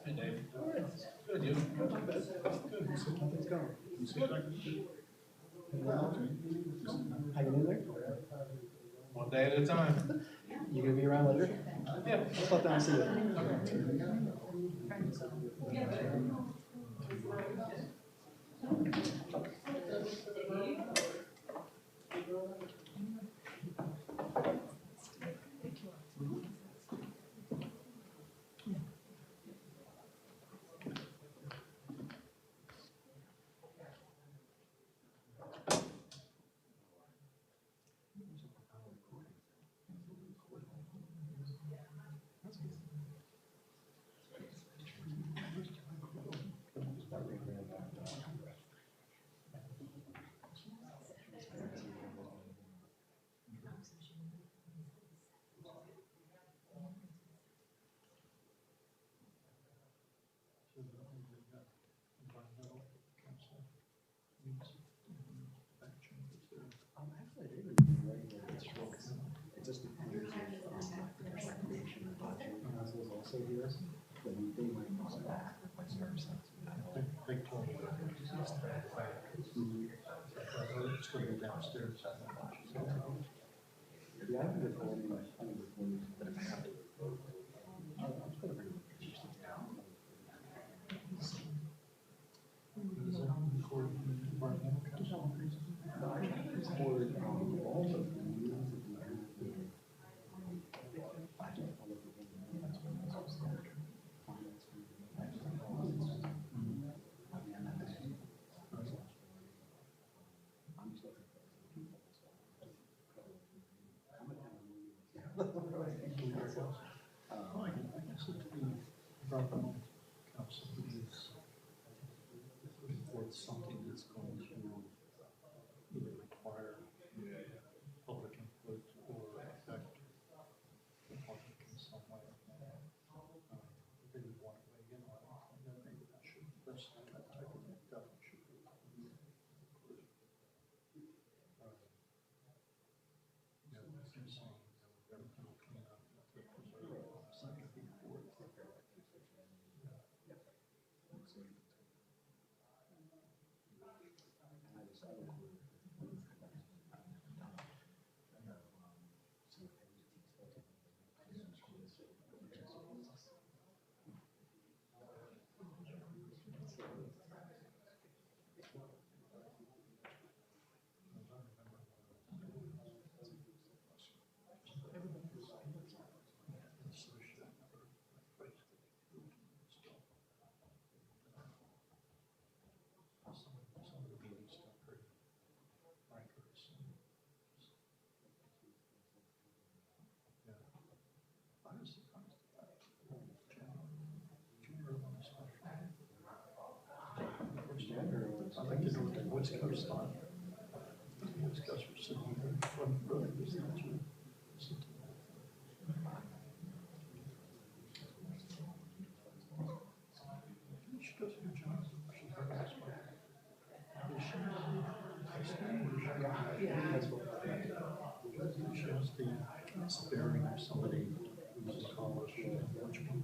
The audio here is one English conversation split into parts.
Hey, Dave. Good, you? Good. How's it going? Hanging in there? One day at a time. You gonna be around later? Yeah. I'll stop down and see you. It just depends if recreation and budget council is also here, but they might also vice versa. They told me that it's going to be downstairs. Yeah, I haven't recorded, but if I have to, I'm just gonna bring pictures down. Is that recorded in the environmental council? No, I can't record, all of the meetings at the end. I don't follow the one, that's when it's also there. Finance meeting. I'm just looking for people. I guess it would be environmental council is for something that's going to either require public input or affect the public in some way. They would want to weigh in on it, and then maybe that should, that's that type of thing, definitely should be included. Yeah, it's insane. Everything will clean up to preserve it on the second before it. Some of the meetings got pretty rancorous. Yeah. I was surprised at that. Junior on the special. I think they were the Boy Scouts on. The Boy Scouts were sitting there in front row. She does a good job. She's very nice. Is she high school or is she? Yeah, that's what. She has the bearing of somebody who's in college, which people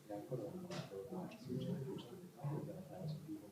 Yeah, I put it on my watch. It's usually posted over 1,000 people.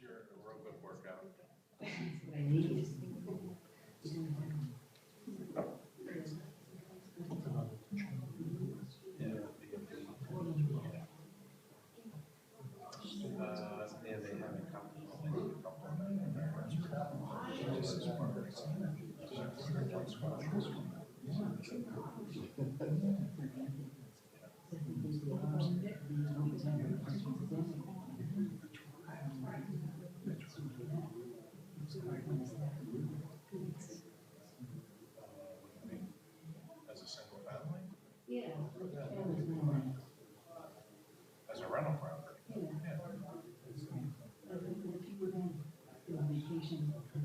Your aerobic workout. I need. Yeah, they haven't come. They need a couple of them. This is one of as a single family, Yeah. as a rental property. Yeah. If you were on vacation, take your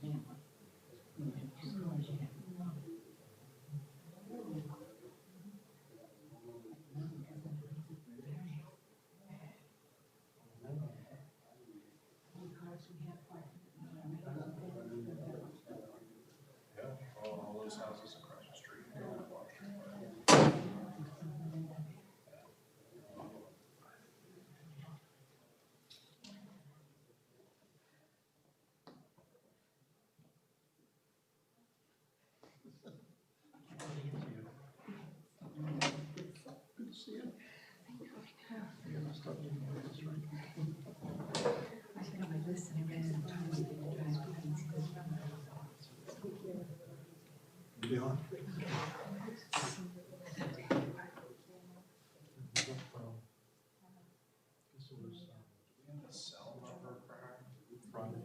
family. You know, just cause you have. Yeah, all those houses across the street. Good to see you. You're gonna start doing this, right? I think on my list, and I ran out of time to get to drive to these. Be on. This was The cell number for her. Friday.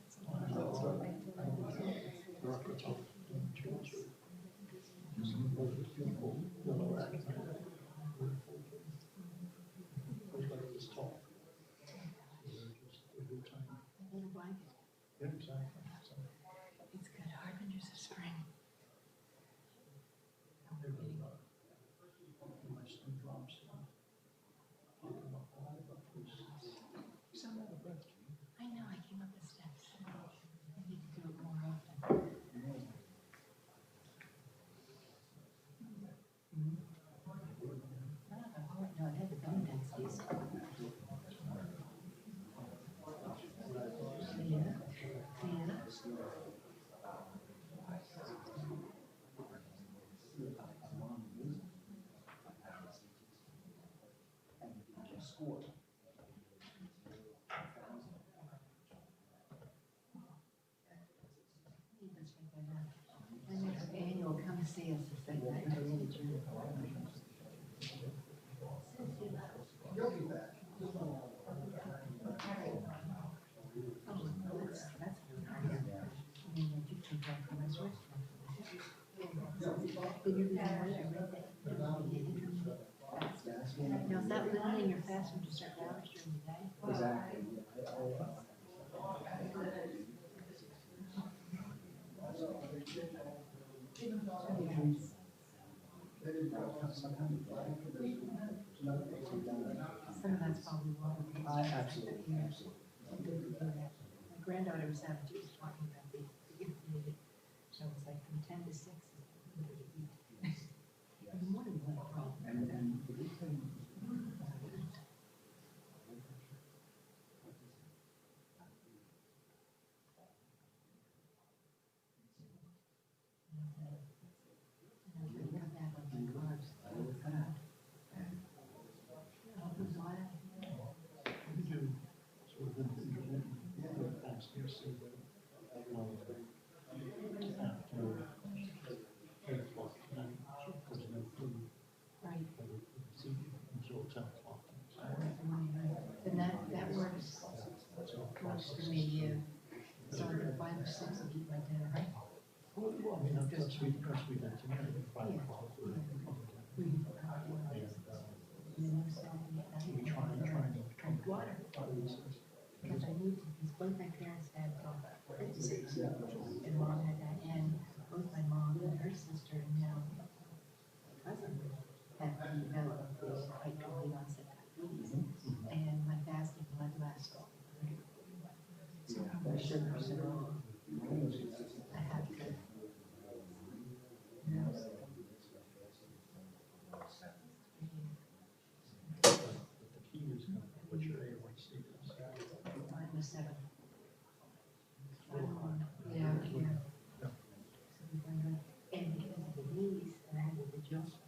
So I was up on Friday. Everybody was tall. Every time. Little blanket. Yeah, exactly. So It's good. Harbingers of spring. they were, my son drops. Talking about all the first. Some of the best. I know, I came up the steps. I need to do it more often. No, it had the gum densities. Yeah, yeah. And next annual, come and see us if they like to teach you. Oh, well, that's really hard. I mean, I do think that from my source. Did you read that? Now, is that limiting your fast when you start hours during the day? Exactly. Some of that's probably wrong. Absolutely, absolutely. My granddaughter was having, she was talking about the intermittent, so it's like from 10 to 6 is when to eat. In the morning, we had a problem. And the big thing. And I was gonna cut back on some carbs. Oh, God. I don't know why. We do 5 or 6 will eat my dinner. Well, I mean, that's we did tonight, at 5 o'clock. We, And, and then I'm starting at night. we try and Drink water. Because I need to, because both my parents had disease, and mom had that, and both my mom and her sister, and now my cousin, have developed the type 2 onset diabetes, and my fasting blood lasts all 141. So my sugars are all, I have to. but the key is what your A1C is. Mine was 7. Yeah, yeah. Yeah. And because of the knees, and I had the adjustment.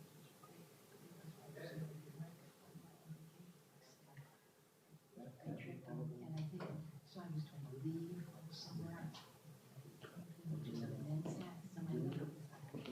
I tripped on, and I didn't, so I was trying to leave somewhere, which is a men's hat, so my little was like.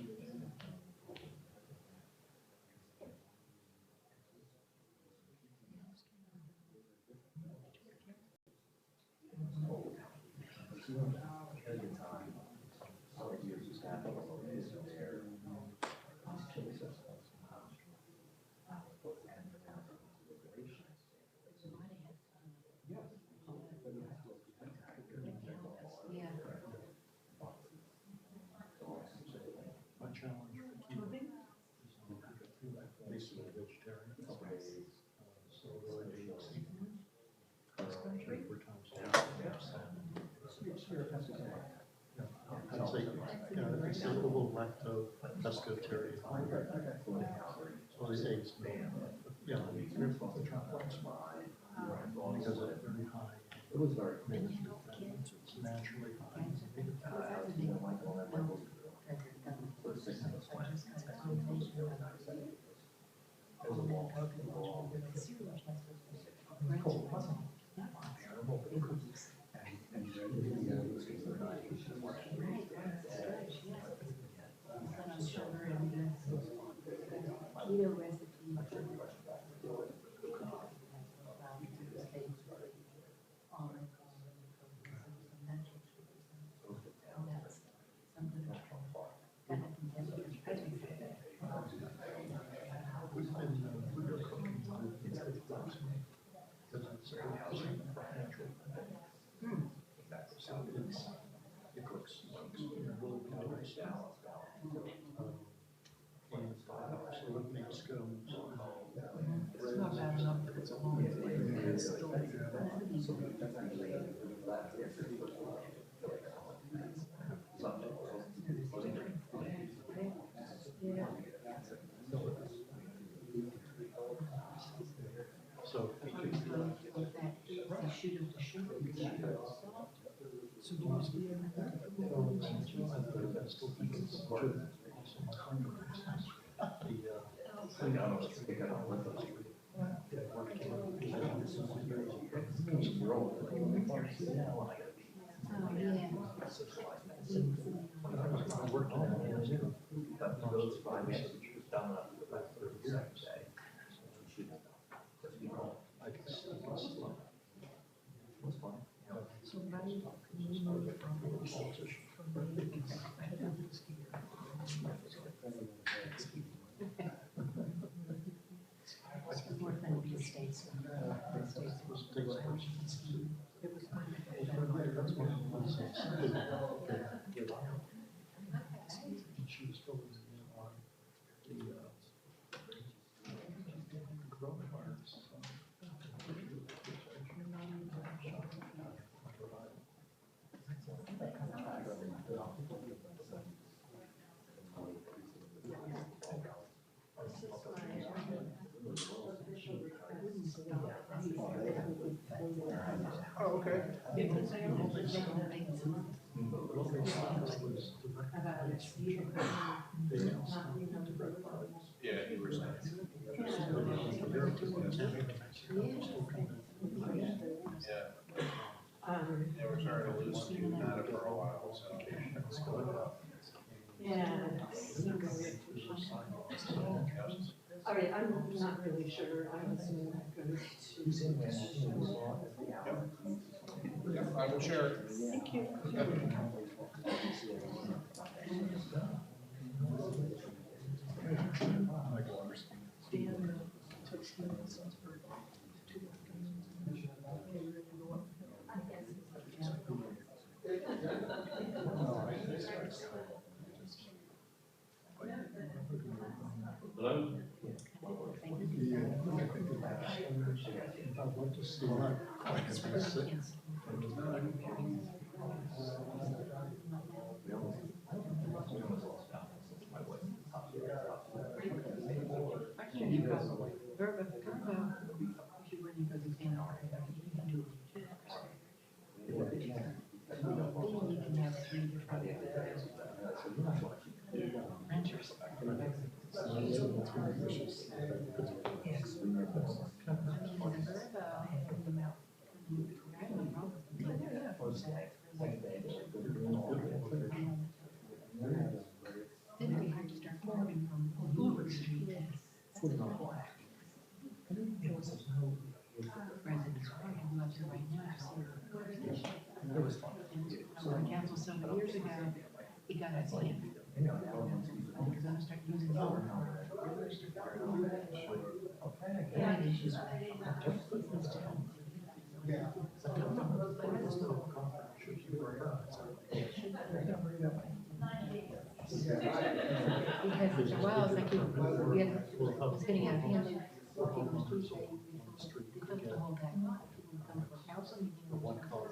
Yeah. My challenge for keto is basically vegetarian. So really eat seafood. 3-4 times a week. Yeah, I'd say, it's a little lacto-pescatarian. So the eggs, yeah, 3-4 times. Because it's very high. It was very. It's naturally high. Keto recipe. We've been cooking because it's natural. So it cooks really nice. And so it makes scones. It's not bad enough, but it's a long way. It's still So like that, they shoot them to sugar. So do you see I still think it's good. Also, my friend Oh, yeah. I worked on it. Those 5 years done up for about 30 years. I can still. What's fun? So right, you know, it's more fun to be a statesman. It was fun. She was filling me in on the coronavirus. Oh, okay. Yeah, you were saying. Yeah. Yeah, we're starting to lose steam out of it for a while, so. Yeah. I mean, I'm not really sure. I was going to. Yep, I will share it. Thank you. Dan took him and his son's birthday. 2 afternoons. Okay, we're gonna go up. Hello? I'd love to see that. Verba, she wouldn't go to San Francisco. You can have 3 different renters. Then we had to start farming from Blue Street. Residents, I can go up there right now, see. It was fun. On council some years ago, he got a plan. Because I'm start using it. I had issues with it. Because for a while, it's like we had, it was getting out of hand, and people was too saying, they couldn't hold that, people would come for council meeting. The one car,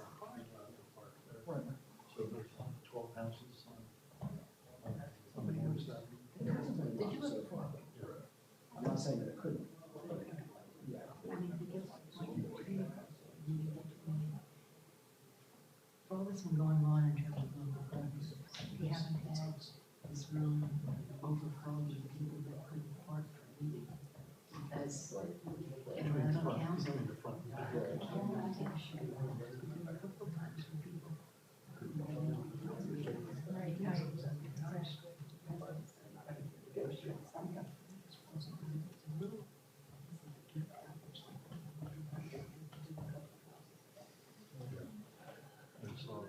park there. So there's 12 houses on the interstate. Did you look for it? I'm not saying that it couldn't. Yeah. I mean, because for all this one going on in terms of local government, we haven't had this room overflowing with people that couldn't park for a meeting. Because if we're not on council, In the front. a couple of times when people couldn't get in. Right, And so,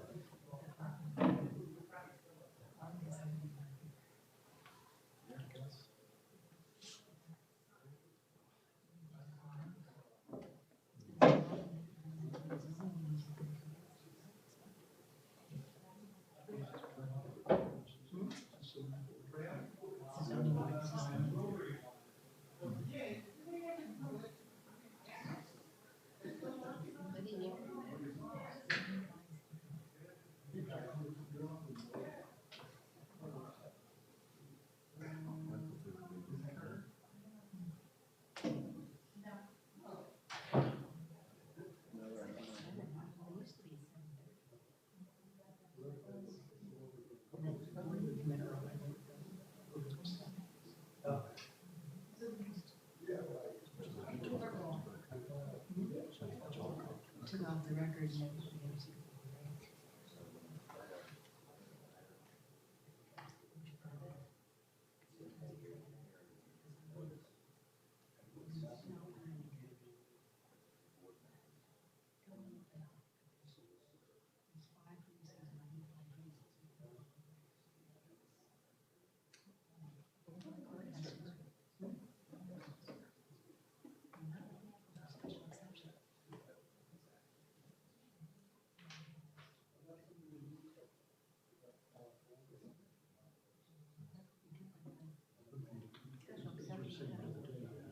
took off the record and everything else.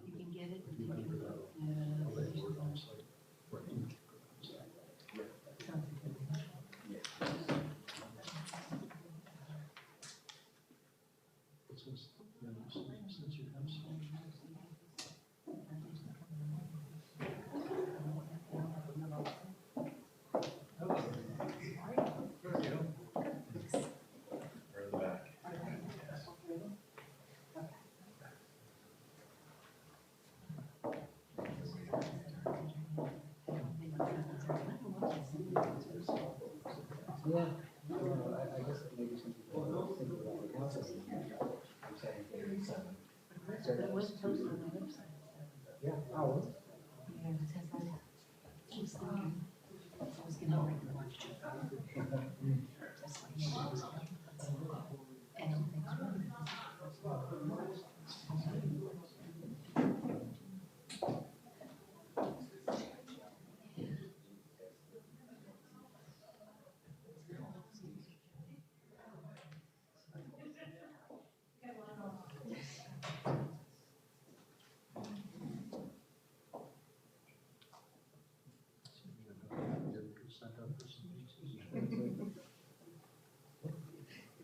You can get it. Since you have some. We're in the back. Yeah. I guess maybe some people think about the council. I'm saying 37. It was posted on the website. Yeah, oh, Yeah, it says that. I was thinking, I was gonna Just like neighbors. And things really. Get sent up for some pieces.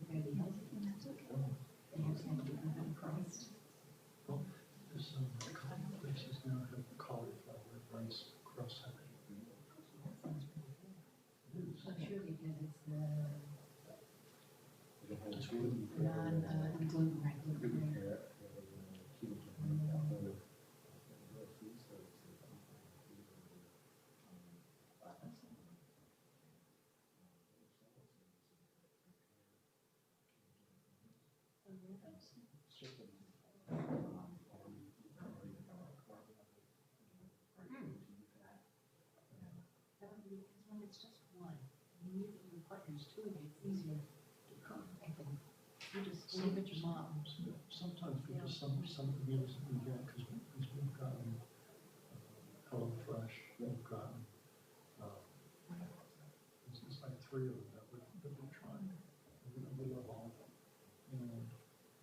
Everybody else, that's okay. They have to have different price. Well, there's some places now have cauliflower rice cross-hatch. That sounds pretty good. I'm sure because it's the non-gluten, right, gluten-free. Because when it's just one, you need your partners too, and it's easier to cook, I think. You just leave it your mom. Sometimes we just, some meals that we get, because we've gotten Hello Fresh, we've gotten, it's like 3 of them that we tried. We love all of them. And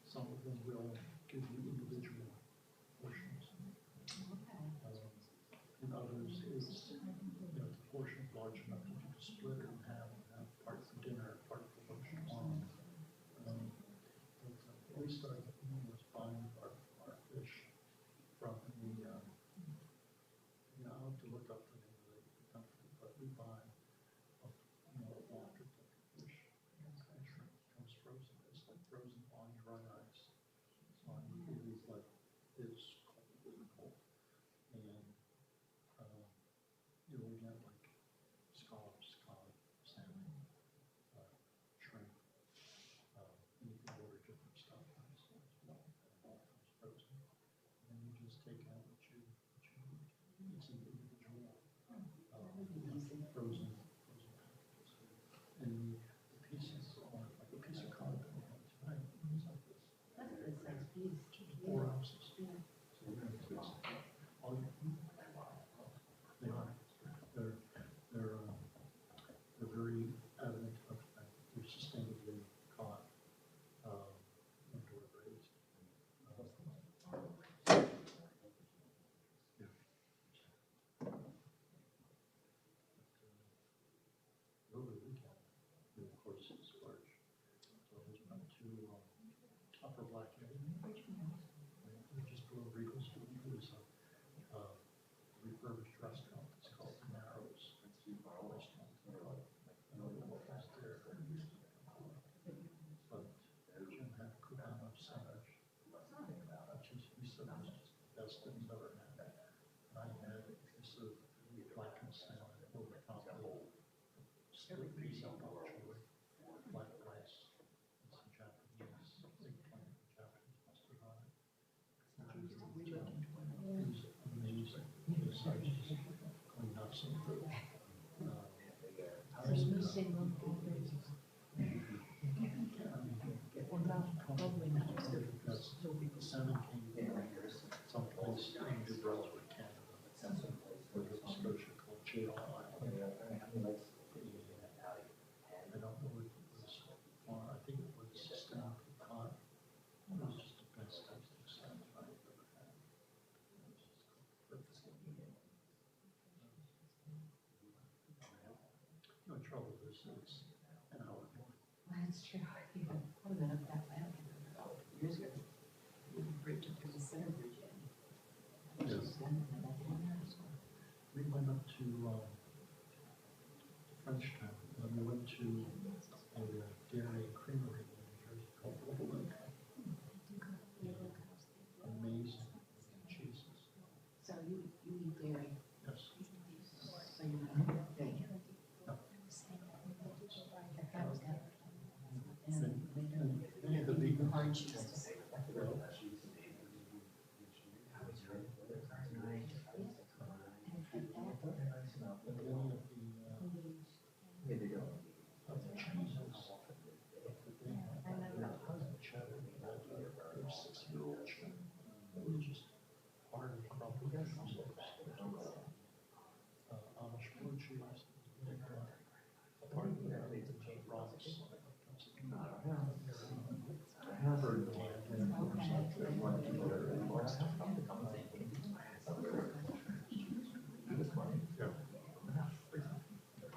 some of them will give you individual portions. Okay. And others is, the portion large enough that you can split it in half and have part for dinner, part for lunch and on. We started buying our fish from the, I'll have to look up the name of the country, but we buy, water fish. And shrimp comes frozen, it's like frozen on dry ice. So it is like, it's cold, really cold. And, we get like scallops, cod, salmon, shrimp, and you can order different stuff. So it all comes frozen. And you just take out what you need. It's an individual, frozen packages. And the pieces are like a piece of cod that we have tonight, it's like this. That's a good size piece. 4 ounces. Yeah. So we're gonna fix it. All you, they are, they're very adamant of the fact that they're sustainably caught, indoor raised. Yeah. Over the weekend, and of course it's large. So there's about 2 upper black area. Just below Regal's, there's a refurbished restaurant. It's called The Narrows. Restaurant. I don't know what was there. But Jim had a Cubano sandwich, which is, he said, was just the best that he's ever had. And I had a piece of blackened salmon over top of split piece of bok choy, black rice, and some Japanese eggplant and Japanese mustard on it. Which is, it was amazing. It's just going nuts on food. So you say local places. Well, not, probably not. That's, salmon came from someplace in New Brunswick, Canada, or Nova Scotia called Jail Island. I don't know if it was, I think it was sustainably caught. It was just the best tasting salmon I've ever had. It was just perfect. The trouble is, it's an hour more. Well, that's true. Yeah. I was up that way, I don't remember, years ago. We bridge up to the center bridge in. Yes. We went up to Frenchtown, and we went to a dairy and creamery in New Jersey called Overland. Amazing cheeses. So you eat dairy, Yes. so you're not vegan. No. That was good. And Many of the vegan hard cheeses. cheeses. Well, and many of the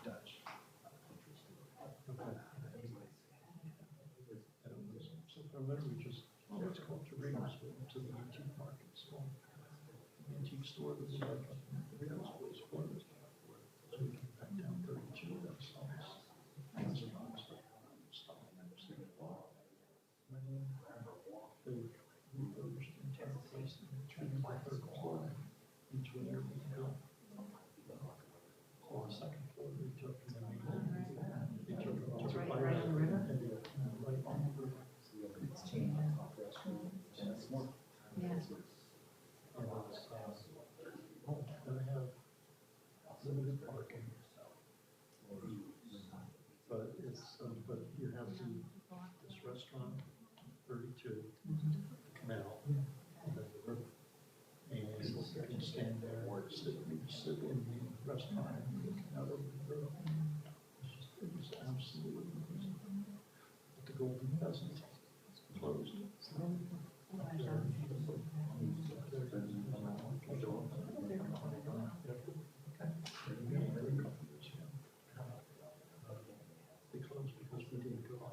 Dutch. Okay. So from there, we just, it's called to Morrisville, to the antique market, small antique store that's like a Morrisville's closed. So we came back down 32, that's nice. That's a nice stop. They refurbished the entire place and turned it by third floor into an Airbnb. So the second floor they took, and then they took it all. It's right on the river? Right on the river. Yeah. And it's, gonna have limited parking. But it's, but you have to, this restaurant, 32, canal, and then the river. And you can stand there, sit in the restaurant and look out over the river. It was absolutely amazing. But the Golden Pheasant closed. They closed because we didn't go on.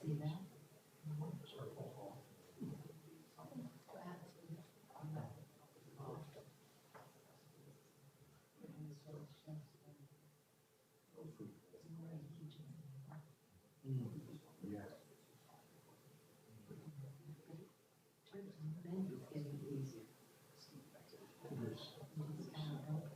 See that? It's our fault. Then it's getting easier. It is. It's kind of broken.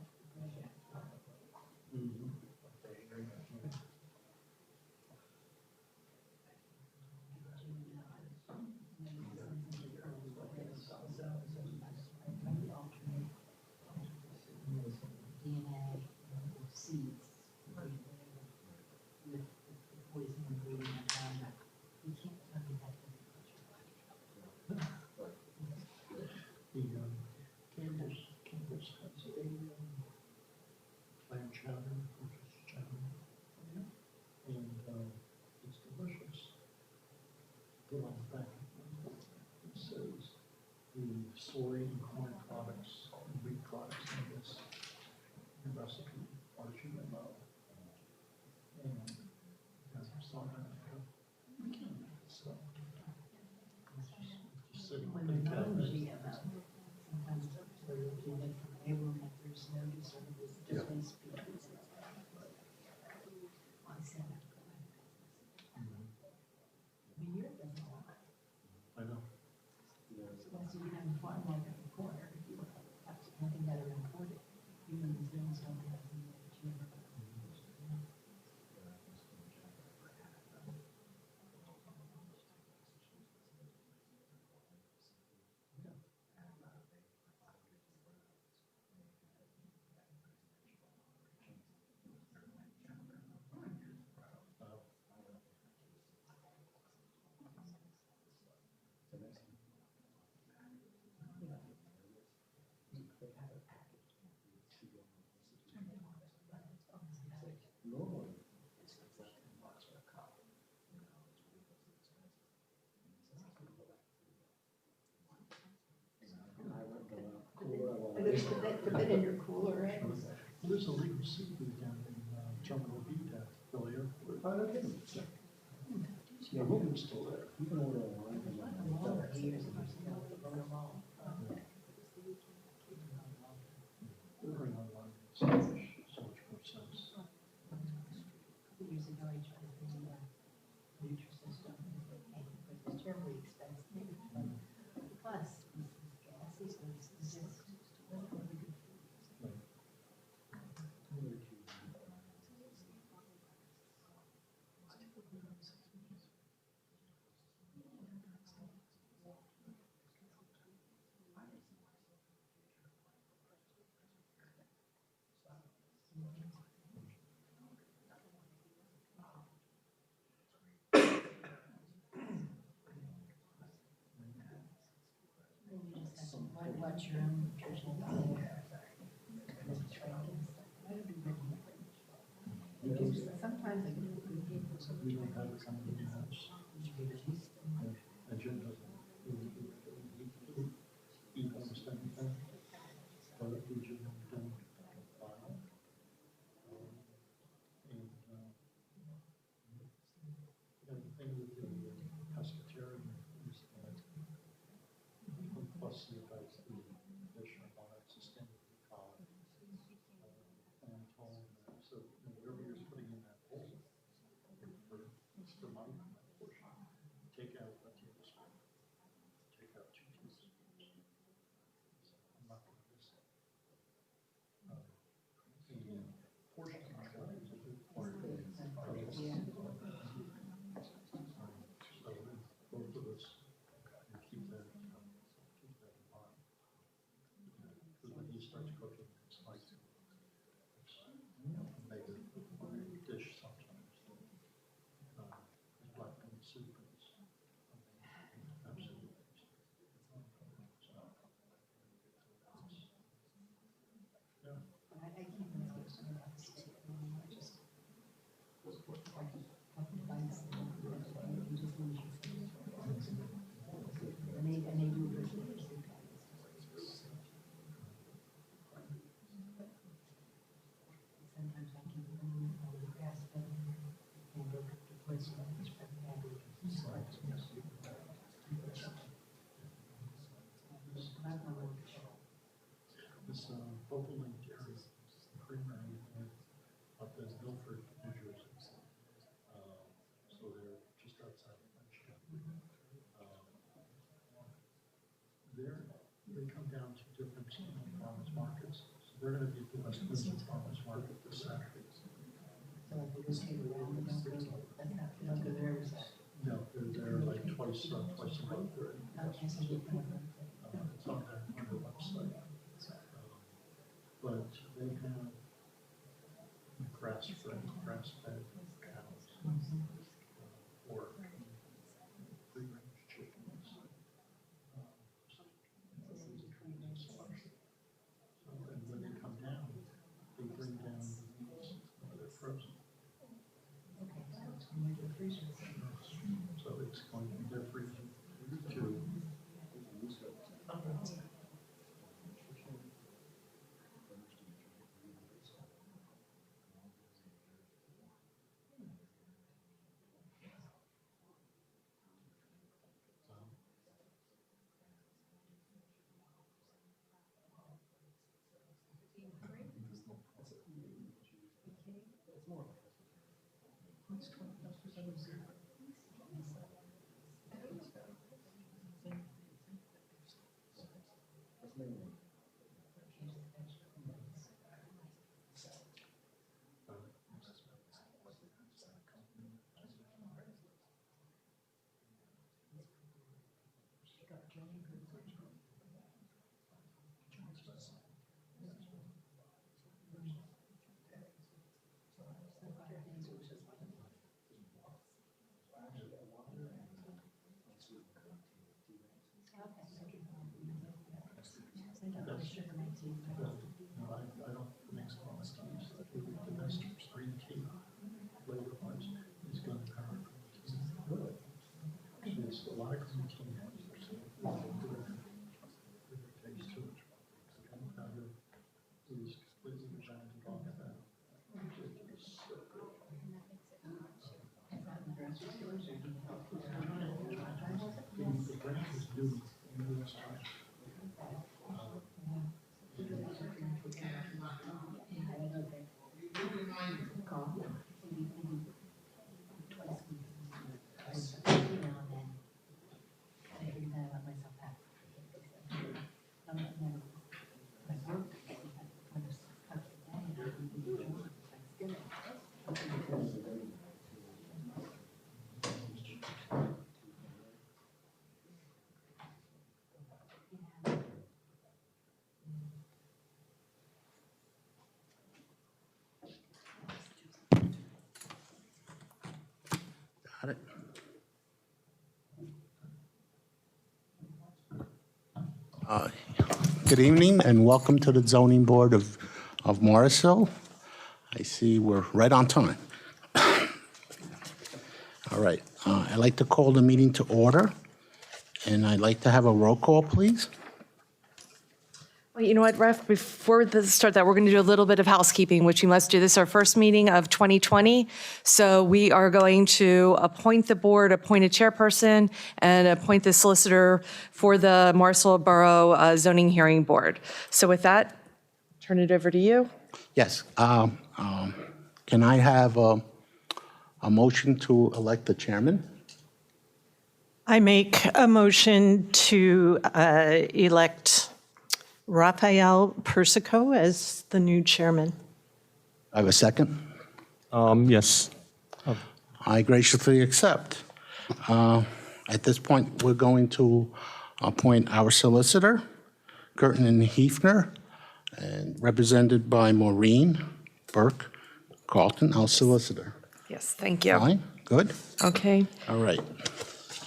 DNA seeds with poison ingredient on it. You can't tell me that. The Campbell's has a clam chowder, which is chowder. And it's delicious. Put on the back, it says the soy and corn products, and wheat products in this recipe are GMO. And that's something so just sitting When with the they're not cabinet. GMO, sometimes they're looking at from able if there's no discernible different species. I said, I mean, you're the one. I know. Once you have a farm like a corner, you have something that are imported. Human things don't have the GMO. Put that in your cooler, right? There's a legal seafood down in Terminal B at Philly Airport. Yeah, Hogan's still there. You can order online. Years ago, on the wall. Ordering online makes so much more sense. Years ago, I tried to bring Nutrisystem, and it was terribly expensive. Plus, gas is just. Watch your own nutritional plan. Sometimes I get food people. We don't have it coming in the house. And Jim doesn't. cooking, it's like, make a dish sometimes. Black bean soup is absolutely. Yeah. I can't really get some of that stick anymore, I just. I can find some, and just leave it. And they do it for soup. Sometimes I can put them on the grass bed and look at the place where it's from This Bubbling Dairy Creamery up in Milford, New Jersey. So they're just outside of Frenchtown. They come down to different farmers markets. So they're going to be at the West Midland Farmers Market this Saturday. So like they just take around and don't go, that's not, they don't go there every Saturday. No, they're there like twice a month. Okay, so they come up. It's on their website. But they have grass-fed cows, pork, free-range chickens. And when they come down, they bring down the meats, they're frozen. Okay, so it's going to the freezer. So it's going to be their freezer too. No, I don't mix all my teas. The best green tea flavor-wise is going to come from tea. There's a lot of green tea taste to it. Gunpowder is completely designed to talk about. It is so good. The brand is new. Got it. Good evening and welcome to the Zoning Board of Morrisville. I see we're right on time. All right, I'd like to call the meeting to order, and I'd like to have a roll call, please. Well, you know what, Ref, before we start that, we're going to do a little bit of housekeeping, which we must do. This is our first meeting of 2020. So we are going to appoint the board, appoint a chairperson, and appoint the solicitor for the Morrisville Borough Zoning Hearing Board. So with that, turn it over to you. Yes. Can I have a motion to elect the chairman? I make a motion to elect Raphael Persico as the new chairman. I have a second. Yes. I graciously accept. At this point, we're going to appoint our solicitor, Curtin and Hefner, and represented by Maureen Burke Carlton, our solicitor. Yes, thank you. Fine, good, Okay. all right.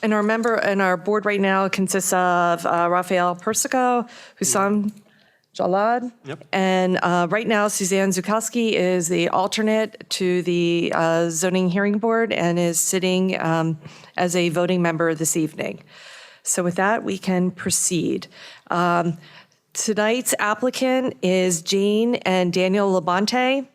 And our board right now consists of Raphael Persico, Hussam Jalad. Yep. And right now, Suzanne Zukowski is the alternate to the zoning hearing board and is sitting as a voting member this evening. So with that, we can proceed. Tonight's applicant is Jane and Daniel Labonte,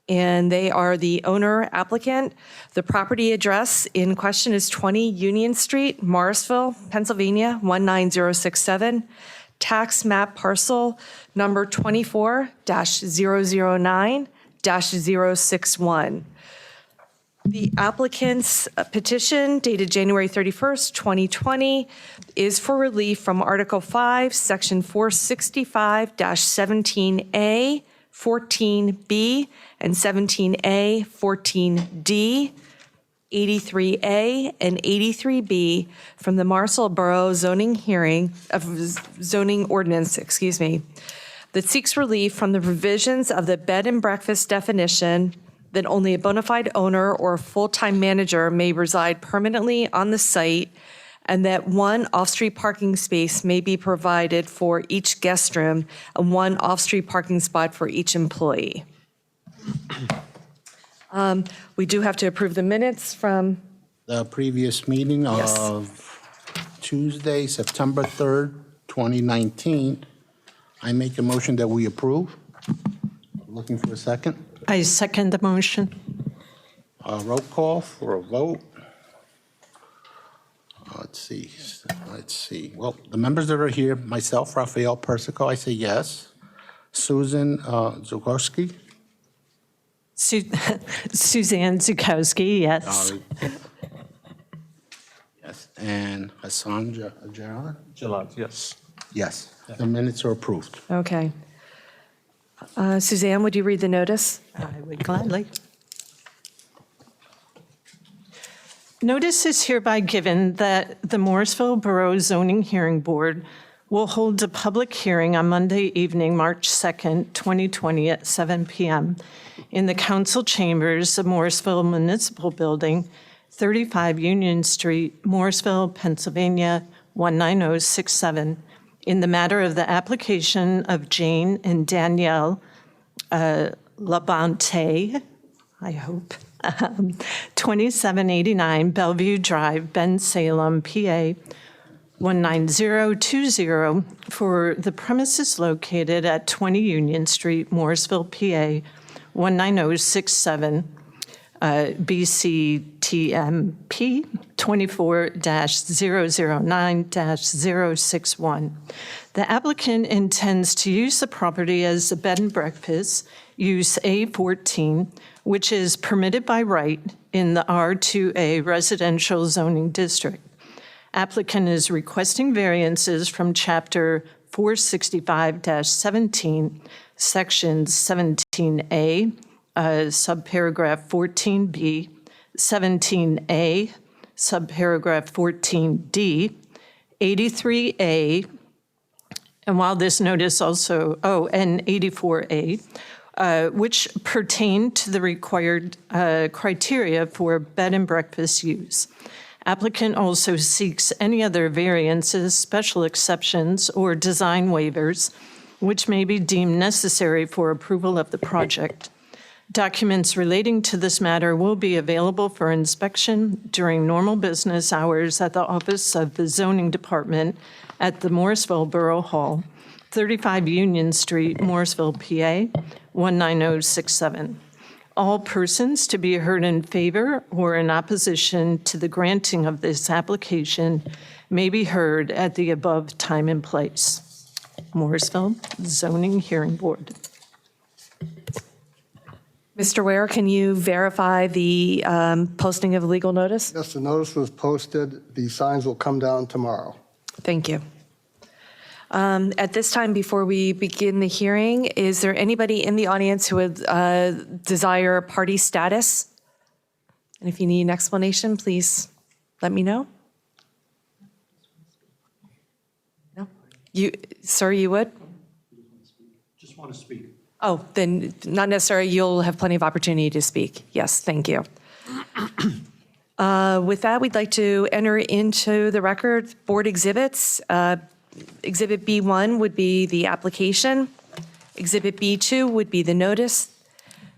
and they are the owner applicant. The property address in question is 20 Union Street, Morrisville, Pennsylvania, 19067. Tax map parcel number 24-009-061. The applicant's petition dated January 31st, 2020 is for relief from Article 5, Section 465-17A, 14B, and 17A, 14D, 83A, and 83B from the Morrisville Borough zoning ordinance, that seeks relief from the provisions of the bed and breakfast definition that only a bona fide owner or full-time manager may reside permanently on the site, and that one off-street parking space may be provided for each guest room and one off-street parking spot for each employee. We do have to approve the minutes from, The previous meeting Yes. of Tuesday, September 3rd, 2019. I make a motion that we approve. Looking for a second. I second the motion. Roll call for a vote. Let's see. Well, the members that are here, myself, Raphael Persico, I say yes. Susan Zukowski. Suzanne Zukowski, yes. Sorry. Yes, and Hassan Jalad? Jalad, yes. Yes, the minutes are approved. okay. Suzanne, would you read the notice? I would gladly. Notice is hereby given that the Morrisville Borough Zoning Hearing Board will hold a public hearing on Monday evening, March 2nd, 2020 at 7 p.m. in the council chambers of Morrisville Municipal Building, 35 Union Street, Morrisville, Pennsylvania, 19067, in the matter of the application of Jane and Danielle Labonte, I hope, 2789 Bellevue Drive, Bensalem, PA, 19020, for the premises located at 20 Union Street, Morrisville, PA, 19067, BCTMP 24-009-061. The applicant intends to use the property as a bed and breakfast, use A14, which is permitted by right in the R2A residential zoning district. Applicant is requesting variances from Chapter 465-17, Sections 17A, subparagraph 14B, 17A, subparagraph 14D, 83A, and while this notice also, and 84A, which pertain to the required criteria for bed and breakfast use. Applicant also seeks any other variances, special exceptions, or design waivers which may be deemed necessary for approval of the project. Documents relating to this matter will be available for inspection during normal business hours at the Office of the Zoning Department at the Morrisville Borough Hall, 35 Union Street, Morrisville, PA, 19067. All persons to be heard in favor or in opposition to the granting of this application may be heard at the above time and place. Morrisville Zoning Hearing Board. Mr. Ware, can you verify the posting of legal notice? Yes, the notice was posted. The signs will come down tomorrow. Thank you. At this time, before we begin the hearing, is there anybody in the audience who would desire party status? And if you need an explanation, please let me know. No? Sir, you would? want to speak. Oh, then not necessary. You'll have plenty of opportunity to speak. Yes, thank you. With that, we'd like to enter into the record board exhibits. Exhibit B1 would be the application. Exhibit B2 would be the notice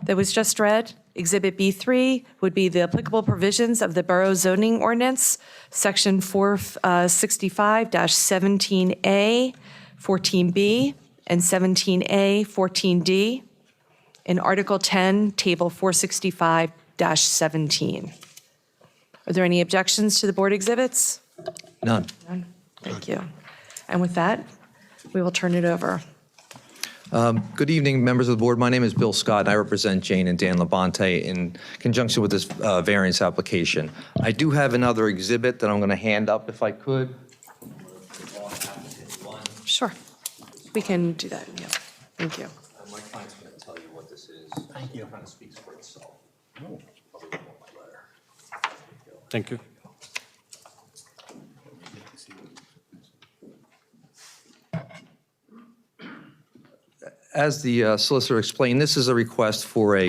that was just read. Exhibit B3 would be the applicable provisions of the Borough Zoning Ordinance, Section 465-17A, 14B, and 17A, 14D, in Article 10, Table 465-17. Are there any objections to the board exhibits? None. None. Thank you. And with that, we will turn it over. Good evening, members of the board. My name is Bill Scott, and I represent Jane and Dan Labonte in conjunction with this variance application. I do have another exhibit that I'm going to hand up if I could. Sure. We can do that. Yeah. Thank you. My client's going to tell you what this is. Thank you. It kind of speaks for itself. Thank you. As the solicitor explained, this is a request for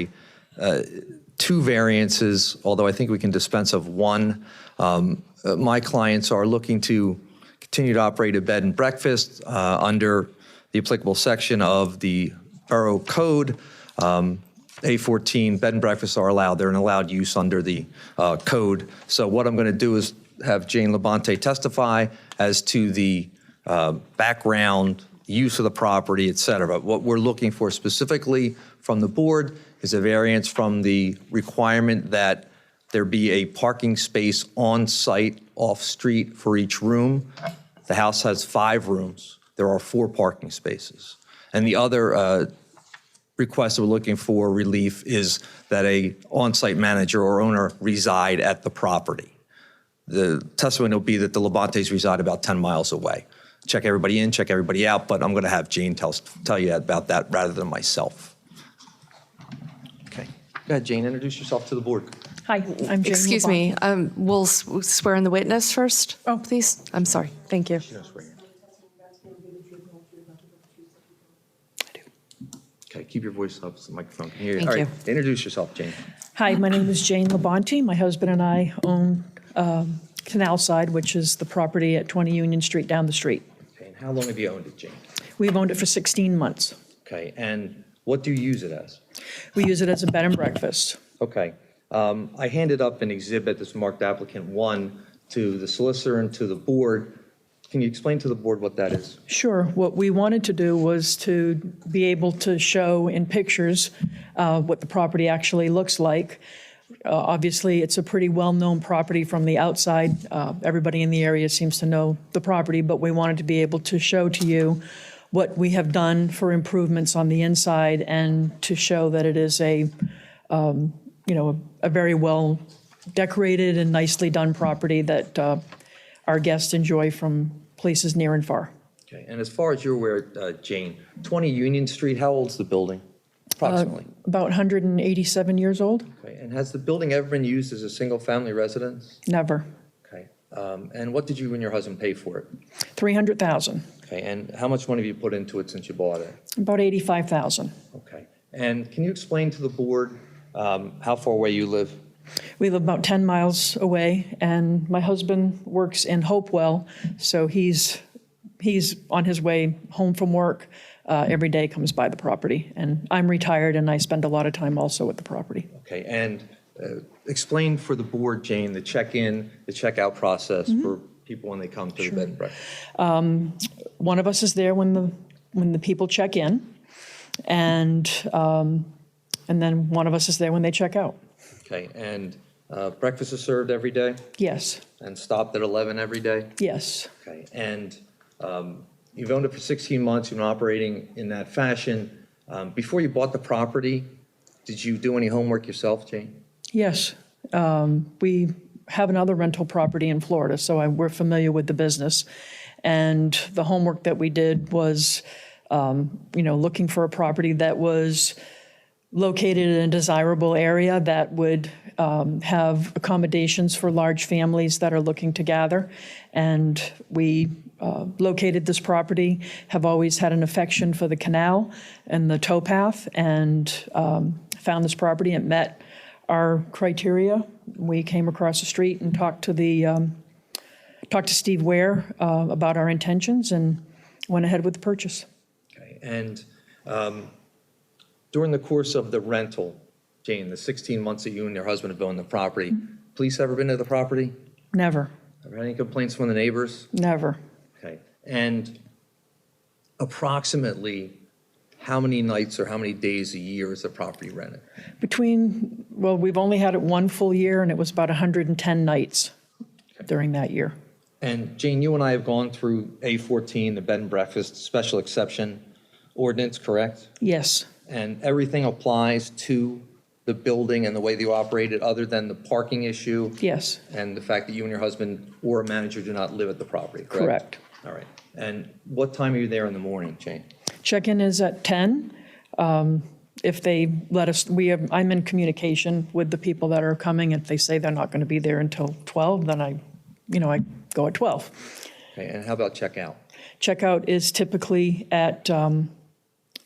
two variances, although I think we can dispense of one. My clients are looking to continue to operate a bed and breakfast under the applicable section of the Borough Code. A14 bed and breakfasts are allowed. They're an allowed use under the code. So what I'm going to do is have Jane Labonte testify as to the background, use of the property, et cetera. What we're looking for specifically from the board is a variance from the requirement that there be a parking space on site, off street for each room. The house has 5 rooms. There are 4 parking spaces. And the other request we're looking for relief is that a on-site manager or owner reside at the property. The testimony will be that the Labontes reside about 10 miles away. Check everybody in, check everybody out, but I'm going to have Jane tell you about that rather than myself. Okay. Go ahead, Jane, introduce yourself to the board. Hi, I'm Jane. Excuse me. We'll swear in the witness first, please. I'm sorry. Thank you. Okay, keep your voice up so the microphone can hear you. Thank All you. right, introduce yourself, Jane. Hi, my name is Jane Labonte. My husband and I own Canal Side, which is the property at 20 Union Street down the street. Okay, and how long have you owned it, Jane? We've owned it for 16 months. Okay, and what do you use it as? We use it as a bed and breakfast. Okay. I handed up an exhibit that's marked applicant 1 to the solicitor and to the board. Can you explain to the board what that is? Sure. What we wanted to do was to be able to show in pictures what the property actually looks like. Obviously, it's a pretty well-known property from the outside. Everybody in the area seems to know the property, but we wanted to be able to show to you what we have done for improvements on the inside and to show that it is a very well decorated and nicely done property that our guests enjoy from places near and far. Okay, and as far as you're aware, Jane, 20 Union Street, how old's the building, approximately? About 187 years old? Okay, and has the building ever been used as a single-family residence? Never. Okay, and what did you and your husband pay for it? $300,000. Okay, and how much money have you put into it since you bought it? About $85,000. Okay, and can you explain to the board how far away you live? We live about 10 miles away, and my husband works in Hopewell, so he's on his way home from work. Every day comes by the property, and I'm retired, and I spend a lot of time also at the property. Okay, and explain for the board, Jane, the check-in, the check-out process for people when they come to the bed and breakfast. One of us is there when the people check in, and then one of us is there when they check out. Okay, and breakfast is served every day Yes, and stopped at 11 every day? yes. Okay, and you've owned it for 16 months, you've been operating in that fashion. Before you bought the property, did you do any homework yourself, Jane? Yes. We have another rental property in Florida, so we're familiar with the business. And the homework that we did was, looking for a property that was located in a desirable area that would have accommodations for large families that are looking to gather. And we located this property, have always had an affection for the canal and the towpath, and found this property. It met our criteria. We came across the street and talked to Steve Ware about our intentions and went ahead with the purchase. Okay. And during the course of the rental, Jane, the 16 months that you and your husband have owned the property, police ever been to the property? Never, Ever had any complaints from the neighbors? never. Okay. And approximately how many nights or how many days a year is the property rented? Well, we've only had it one full year, and it was about 110 nights during that year. And Jane, you and I have gone through A14, the bed and breakfast special exception ordinance, correct? Yes, And everything applies to the building and the way that you operate it, other than the parking issue yes, and the fact that you and your husband or a manager do not live at the property, correct? correct. All right. And what time are you there in the morning, Jane? Check-in is at 10. If they let us, I'm in communication with the people that are coming. If they say they're not going to be there until 12, then I go at 12. Okay. And how about checkout? Checkout is typically at,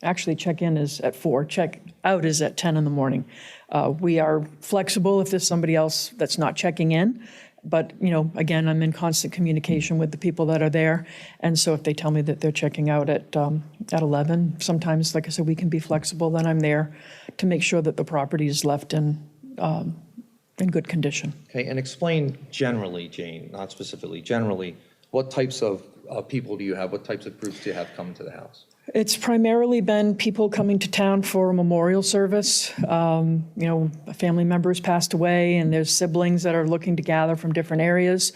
actually, check-in is at 4. Check-out is at 10 in the morning. We are flexible if there's somebody else that's not checking in. But, again, I'm in constant communication with the people that are there. And so if they tell me that they're checking out at 11, sometimes, like I said, we can be flexible. Then I'm there to make sure that the property is left in good condition. Okay. And explain generally, Jane, not specifically, generally, what types of people do you have? What types of groups do you have coming to the house? It's primarily been people coming to town for a memorial service. A family member has passed away, and there's siblings that are looking to gather from different areas.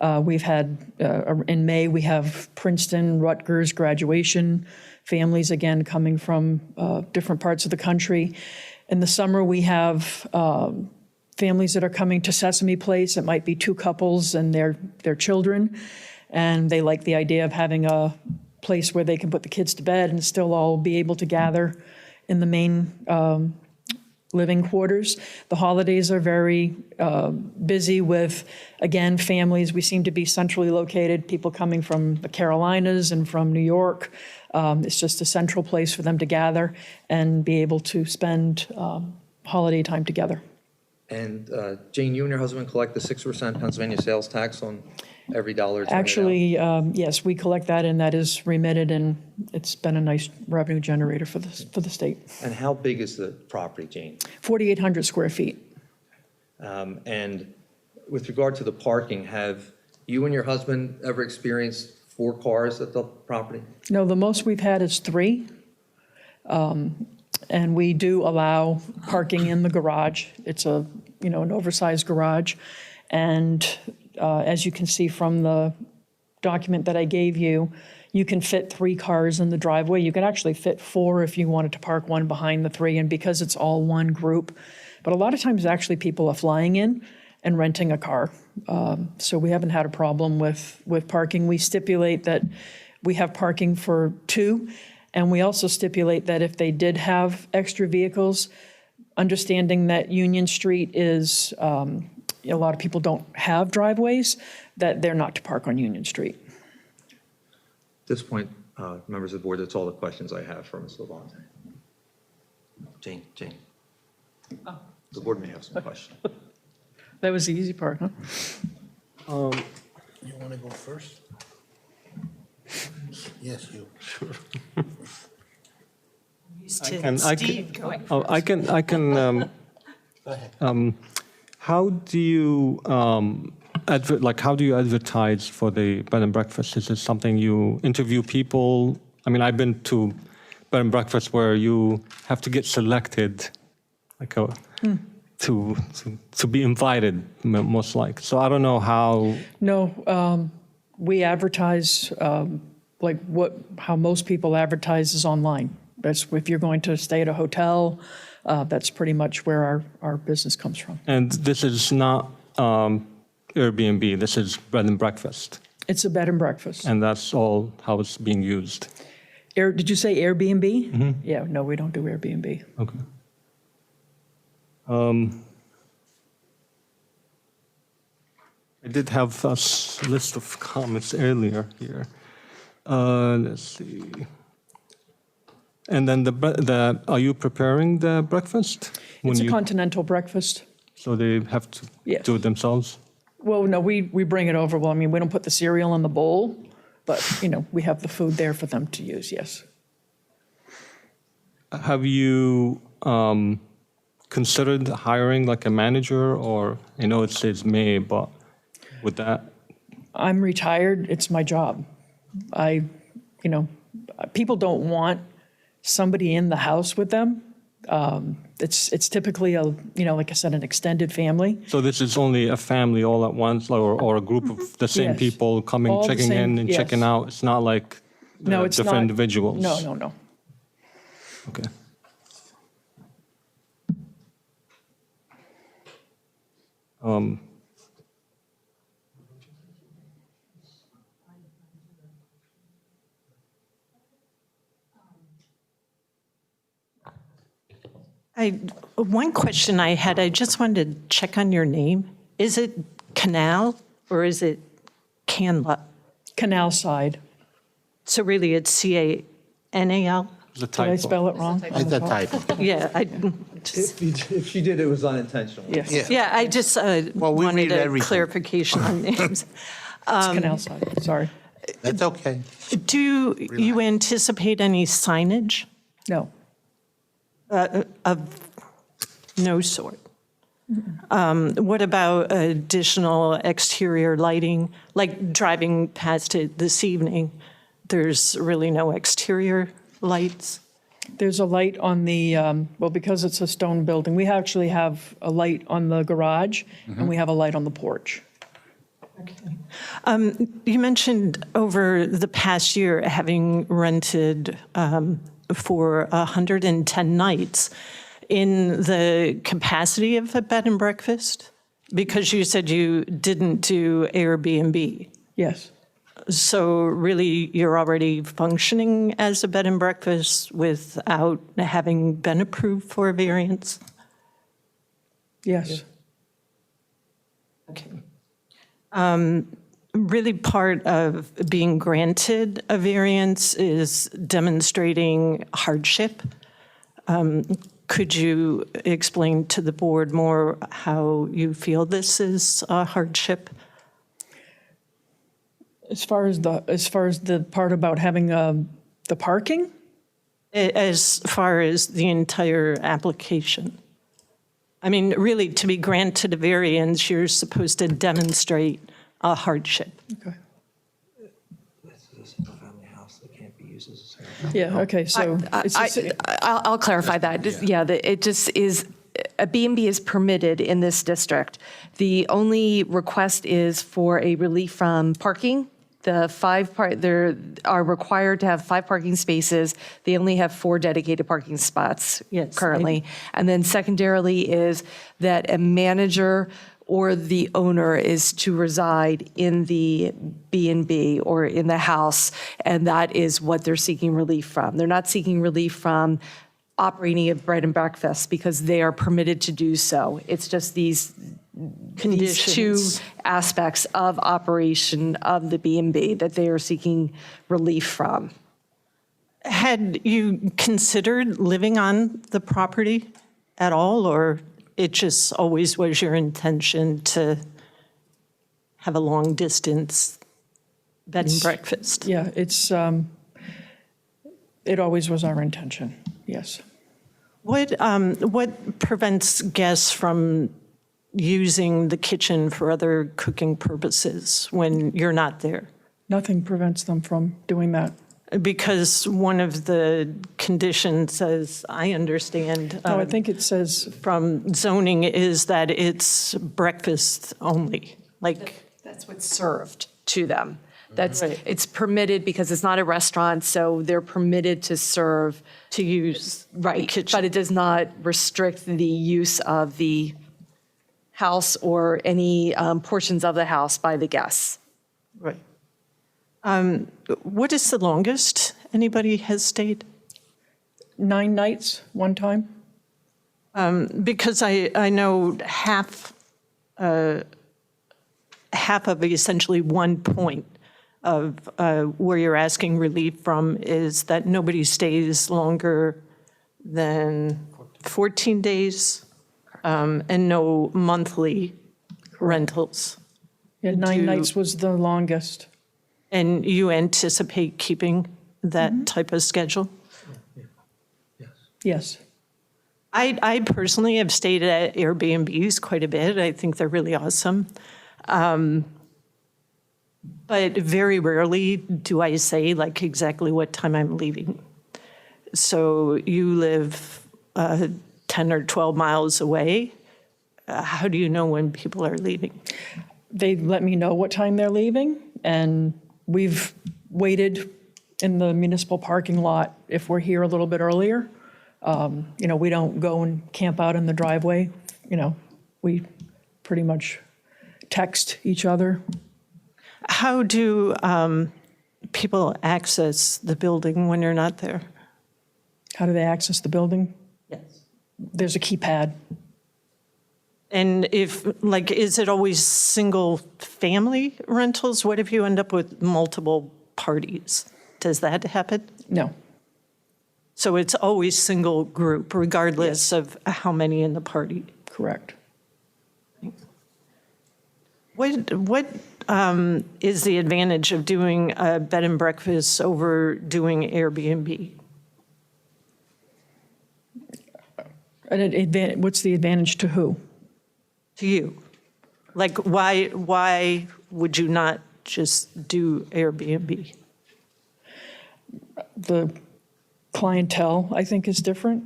We've had, in May, we have Princeton, Rutgers graduation families, again, coming from different parts of the country. In the summer, we have families that are coming to Sesame Place. It might be 2 couples and their children, and they like the idea of having a place where they can put the kids to bed and still all be able to gather in the main living quarters. The holidays are very busy with, again, families. We seem to be centrally located, people coming from the Carolinas and from New York. It's just a central place for them to gather and be able to spend holiday time together. And Jane, you and your husband collect the 6% Pennsylvania sales tax on every dollar? Actually, yes, we collect that, and that is remitted, and it's been a nice revenue generator for the state. And how big is the property, Jane? 4,800 square feet. And with regard to the parking, have you and your husband ever experienced 4 cars at the property? No, the most we've had is 3. And we do allow parking in the garage. It's an oversized garage. And as you can see from the document that I gave you, you can fit 3 cars in the driveway. You can actually fit 4 if you wanted to park one behind the 3, and because it's all one group. But a lot of times, actually, people are flying in and renting a car. So we haven't had a problem with parking. We stipulate that we have parking for 2, and we also stipulate that if they did have extra vehicles, understanding that Union Street is, a lot of people don't have driveways, that they're not to park on Union Street. At this point, members of the board, that's all the questions I have for Ms. Levante. Jane. The board may have some questions. That was the easy part, huh? You want to go first? Yes, you. I can. How do you how do you advertise for the bed and breakfast? Is this something you interview people? I mean, I've been to bed and breakfast where you have to get selected, to be invited, most likely. So I don't know how. No, we advertise how most people advertise is online. That's if you're going to stay at a hotel. That's pretty much where our business comes from. And this is not Airbnb. This is bed and breakfast. It's a bed and breakfast. And that's all how it's being used. Did you say Airbnb? Mm-hmm. Yeah, no, we don't do Airbnb. Okay. I did have a list of comments earlier here. Let's see. And then are you preparing the breakfast? It's a continental breakfast. So they have to Yes. do it themselves? Well, no, we bring it over. Well, I mean, we don't put the cereal in the bowl, but, we have the food there for them to use, yes. Have you considered hiring like a manager, or I know it says may, but would that? I'm retired, it's my job. People don't want somebody in the house with them. It's typically like I said, an extended family. So this is only a family all at once, or a group of the same Yes. people coming, All the checking same- in and yes. checking out? It's not like No, it's different not. individuals? No. Okay. One question I had, I just wanted to check on your name. Is it Canal or is it Canla? Canal side. So really it's C-A-N-A-L? It's a Did I typo. spell it wrong? It's a typo. Yeah, If she did, it was unintentional. Yes, yeah, I just Well, we wanted read a everything. clarification on names. it's Canal side, sorry. That's okay. Do you anticipate any signage No, of no sort? What about additional exterior lighting? Like driving past it this evening, there's really no exterior lights? there's a light on the, because it's a stone building, we actually have a light on the garage, and we have a light on the porch. You mentioned over the past year having rented for 110 nights in the capacity of a bed and breakfast, because you said you didn't do Airbnb. Yes, So really, you're already functioning as a bed and breakfast without having been approved for a variance? yes. Okay. Really, part of being granted a variance is demonstrating hardship. Could you explain to the board more how you feel this is a hardship? As far as the part about having the parking, As far as the entire application? I mean, really, to be granted a variance, you're supposed to demonstrate a hardship. okay. This is a single-family house that can't be used as a single. Yeah, okay, so. it's a si- I'll clarify that. It just is, a B&B is permitted in this district. The only request is for a relief from parking. They are required to have 5 parking spaces. They only have 4 dedicated parking spots Yes, currently. And then secondarily is that a manager or the owner is to reside in the B&B or in the house, and that is what they're seeking relief from. They're not seeking relief from operating a bread and breakfast because they are permitted to do so. It's just these two Conditions. aspects of operation of the B&B that they are seeking relief from. Had you considered living on the property at all, or it just always was your intention to have a long-distance bed and breakfast? Yeah, it always was our intention, yes. What prevents guests from using the kitchen for other cooking purposes when you're not there? Nothing prevents them from doing that. Because one of the conditions, as I understand, No, I think it says, from zoning is that it's breakfast only, like, That's what's served to them. Right. It's permitted because it's not a restaurant, so they're permitted to serve. to use the Right, kitchen. but it does not restrict the use of the house or any portions of the house by the guests. Right. What is the longest anybody has stayed? 9 nights, one time. Because I know half of essentially one point of where you're asking relief from is that nobody stays longer than 14 days and no monthly rentals. Yeah, 9 Do- nights was the longest. And you anticipate keeping that type of schedule? Yes. I personally have stayed at Airbnbs quite a bit. I think they're really awesome. But very rarely do I say like exactly what time I'm leaving. So you live 10 or 12 miles away. How do you know when people are leaving? They let me know what time they're leaving, and we've waited in the municipal parking lot if we're here a little bit earlier. We don't go and camp out in the driveway. We pretty much text each other. How do people access the building when you're not there? How do they access the building? Yes. There's a keypad. And is it always single family rentals? What if you end up with multiple parties? Does that happen? No. So it's always single group, regardless of how many in the party? Correct. What is the advantage of doing a bed and breakfast over doing Airbnb? What's the advantage to who? To you? Like, why would you not just do Airbnb? The clientele, I think, is different.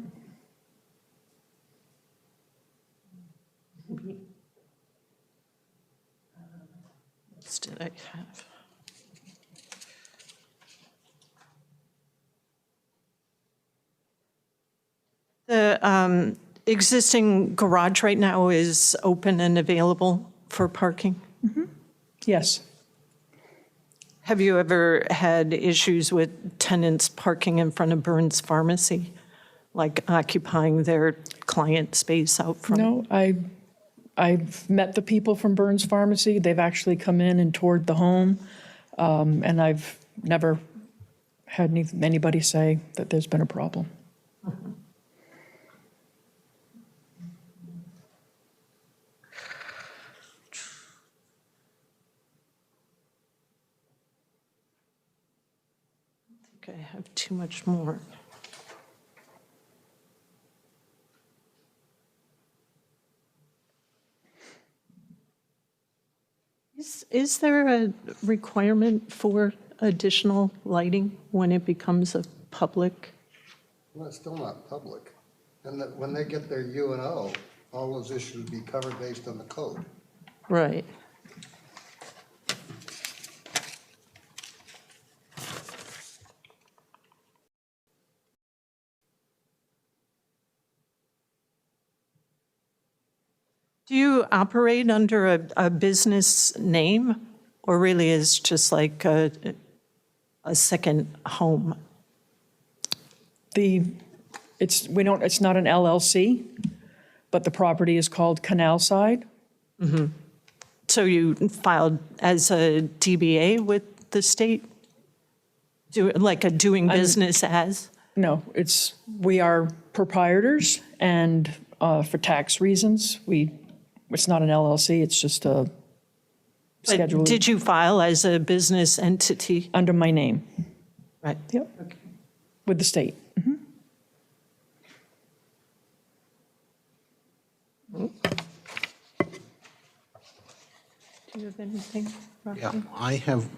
What did I have? The existing garage right now is open and available for parking? Yes. Have you ever had issues with tenants parking in front of Burns Pharmacy, like occupying their client space out front? No, I've met the people from Burns Pharmacy. They've actually come in and toured the home, and I've never had anybody say that there's been a problem. I think I have too much more. Is there a requirement for additional lighting when it becomes a public? Well, it's still not public. And that when they get their UNO, all those issues would be covered based on the code. Right. Do you operate under a business name, or really is just like a second home? It's not an LLC, but the property is called Canal Side. So you filed as a DBA with the state? Like a doing business as? No, we are proprietors, and for tax reasons, it's not an LLC, it's just a But schedule did you file as a business entity? under my name. Right. Yep. With the state. Do you have anything, Rafi? Yeah, I have,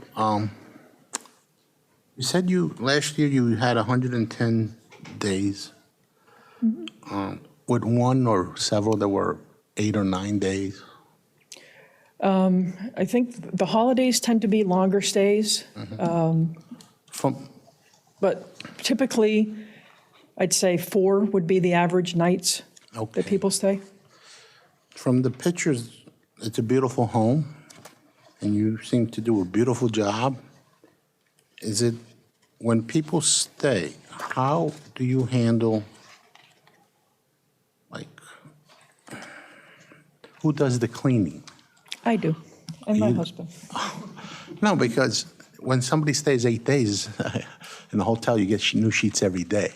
you said last year you had 110 days. With one or several that were 8 or 9 days. I think the holidays tend to be longer stays, but typically, I'd say 4 would be the average nights Okay. that people stay. From the pictures, it's a beautiful home, and you seem to do a beautiful job. When people stay, how do you handle, like, Who does the cleaning? I do, and my You- husband. No, because when somebody stays 8 days in the hotel, you get new sheets every day.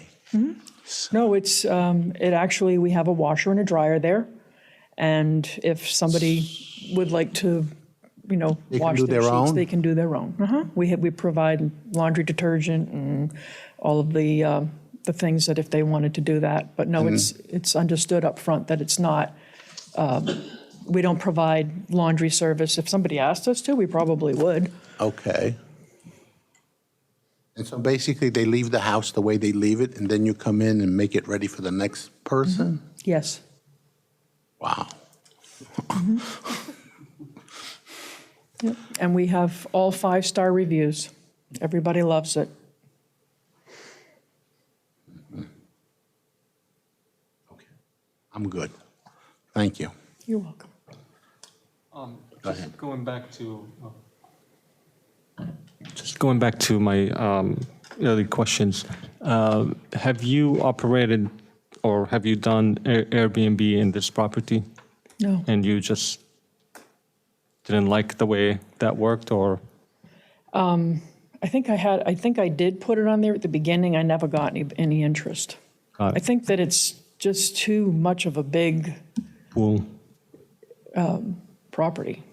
No, it actually, we have a washer and a dryer there. And if somebody would like to, They can wash do their their sheets, own? they can do their own. We provide laundry detergent and all of the things that if they wanted to do that. But no, it's understood up front that it's not, we don't provide laundry service. If somebody asked us to, we probably would. Okay. And so basically, they leave the house the way they leave it, and then you come in and make it ready for the next person? Yes. Wow. Yep. And we have all 5-star reviews. Everybody loves it. Okay. I'm good. Thank you. You're welcome. Go ahead. Just going back to my early questions, have you operated or have you done Airbnb in this property? No. And you just didn't like the way that worked, or? I think I did put it on there at the beginning. I never got any interest. Got I it. think that it's just too much of a big Pool. property.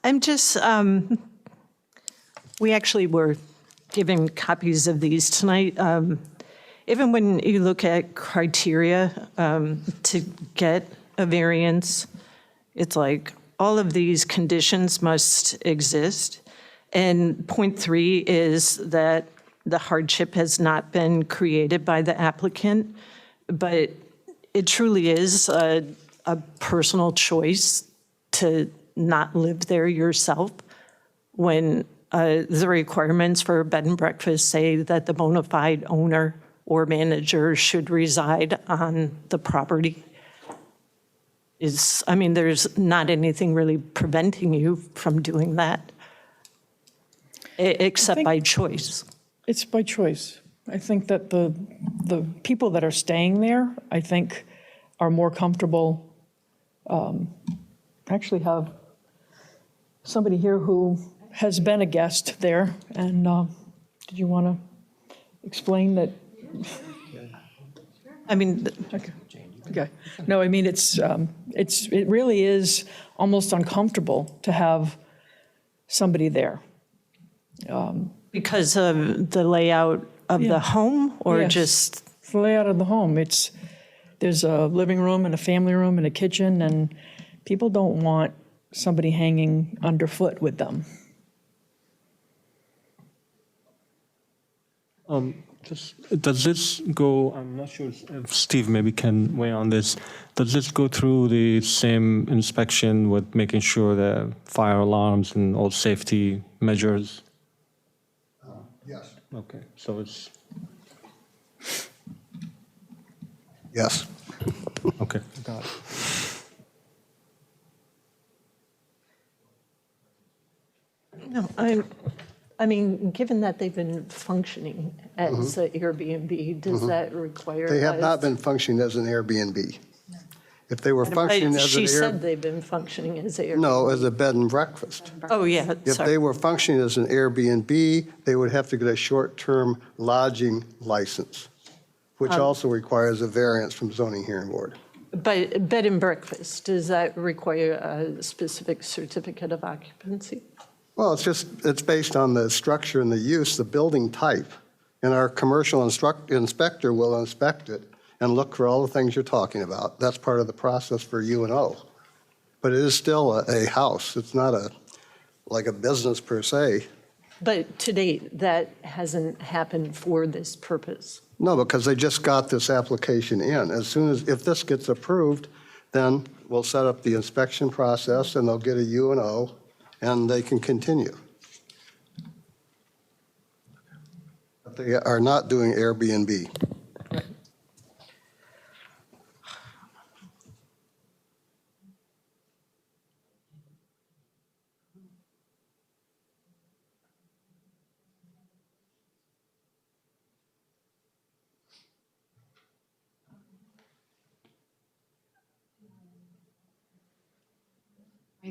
I'm just, we actually were given copies of these tonight. Even when you look at criteria to get a variance, it's like all of these conditions must exist. And point 3 is that the hardship has not been created by the applicant, but it truly is a personal choice to not live there yourself when the requirements for a bed and breakfast say that the bona fide owner or manager should reside on the property. There's not anything really preventing you from doing that, except by choice. It's by choice. I think that the people that are staying there, I think, are more comfortable. Actually have somebody here who has been a guest there, and did you want to explain that? Okay. No, I mean, it really is almost uncomfortable to have somebody there. Because of the layout of Yeah. the home, or Yes. just, It's the layout of the home. There's a living room and a family room and a kitchen, and people don't want somebody hanging underfoot with them. Does this go, I'm not sure if Steve maybe can weigh on this, does this go through the same inspection with making sure the fire alarms and all safety measures? Yes. Okay, so it's, Yes. okay, got it. no, given that they've been functioning as an Airbnb, does that require? They have not us- been functioning as an Airbnb. If they were functioning But as an she said Air, they've been functioning as Airbnb. no, as a bed and breakfast. Oh, yeah, If they sorry. were functioning as an Airbnb, they would have to get a short-term lodging license, which also requires a variance from zoning hearing board. But bed and breakfast, does that require a specific certificate of occupancy? Well, it's based on the structure and the use, the building type. And our commercial inspector will inspect it and look for all the things you're talking about. That's part of the process for UNO. But it is still a house. It's not like a business per se. But to date, that hasn't happened for this purpose. No, because they just got this application in. If this gets approved, then we'll set up the inspection process and they'll get a UNO and they can continue. But they are not doing Airbnb. I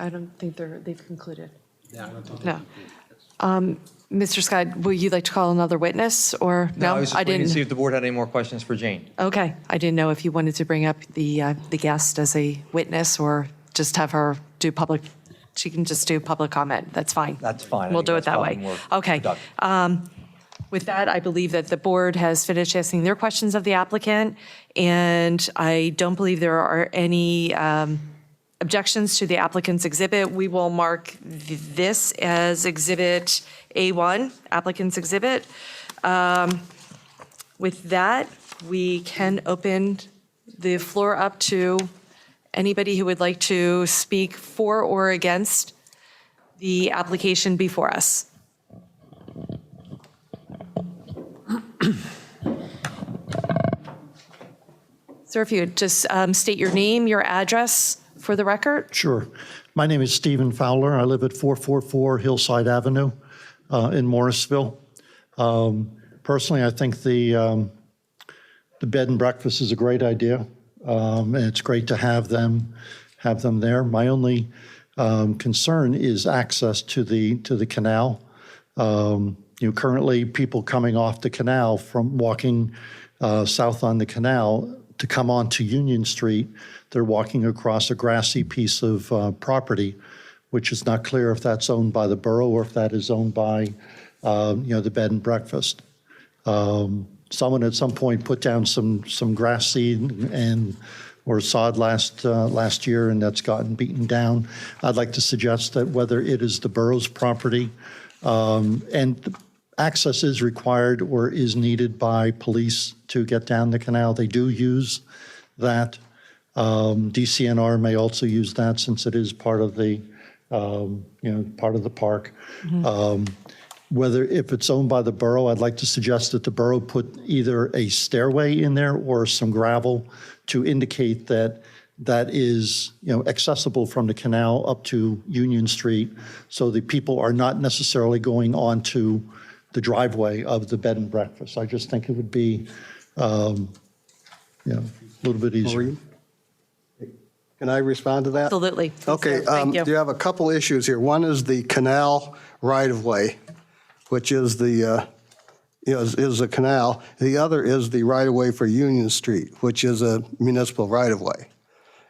don't think they've concluded. Yeah, I don't think No. Mr. Scott, would you like to call another witness, or no? I was just waiting to see if the board had any more questions for Jane. Okay, I didn't know if you wanted to bring up the guest as a witness, or just have her do public, she can just do public comment, that's fine. That's fine. I We'll think do it that's that probably way. more Okay. productive. With that, I believe that the board has finished asking their questions of the applicant, and I don't believe there are any objections to the applicant's exhibit. We will mark this as Exhibit A1, applicant's exhibit. With that, we can open the floor up to anybody who would like to speak for or against the application before us. Sir, if you would just state your name, your address for the record. Sure. My name is Stephen Fowler. I live at 444 Hillside Avenue in Morrisville. Personally, I think the bed and breakfast is a great idea, and it's great to have them there. My only concern is access to the canal. Currently, people coming off the canal from walking south on the canal to come onto Union Street, they're walking across a grassy piece of property, which is not clear if that's owned by the borough or if that is owned by, the bed and breakfast. Someone at some point put down some grass seed or sod last year, and that's gotten beaten down. I'd like to suggest that whether it is the borough's property, and access is required or is needed by police to get down the canal. They do use that. DCNR may also use that since it is part of the, part of the park. Whether if it's owned by the borough, I'd like to suggest that the borough put either a stairway in there or some gravel to indicate that that is, accessible from the canal up to Union Street, so the people are not necessarily going onto the driveway of the bed and breakfast. I just think it would be, a little bit easier. Maureen? Can I respond to that? Absolutely. Okay, Thank you. you have a couple issues here. One is the canal right-of-way, which is the, is the canal. The other is the right-of-way for Union Street, which is a municipal right-of-way.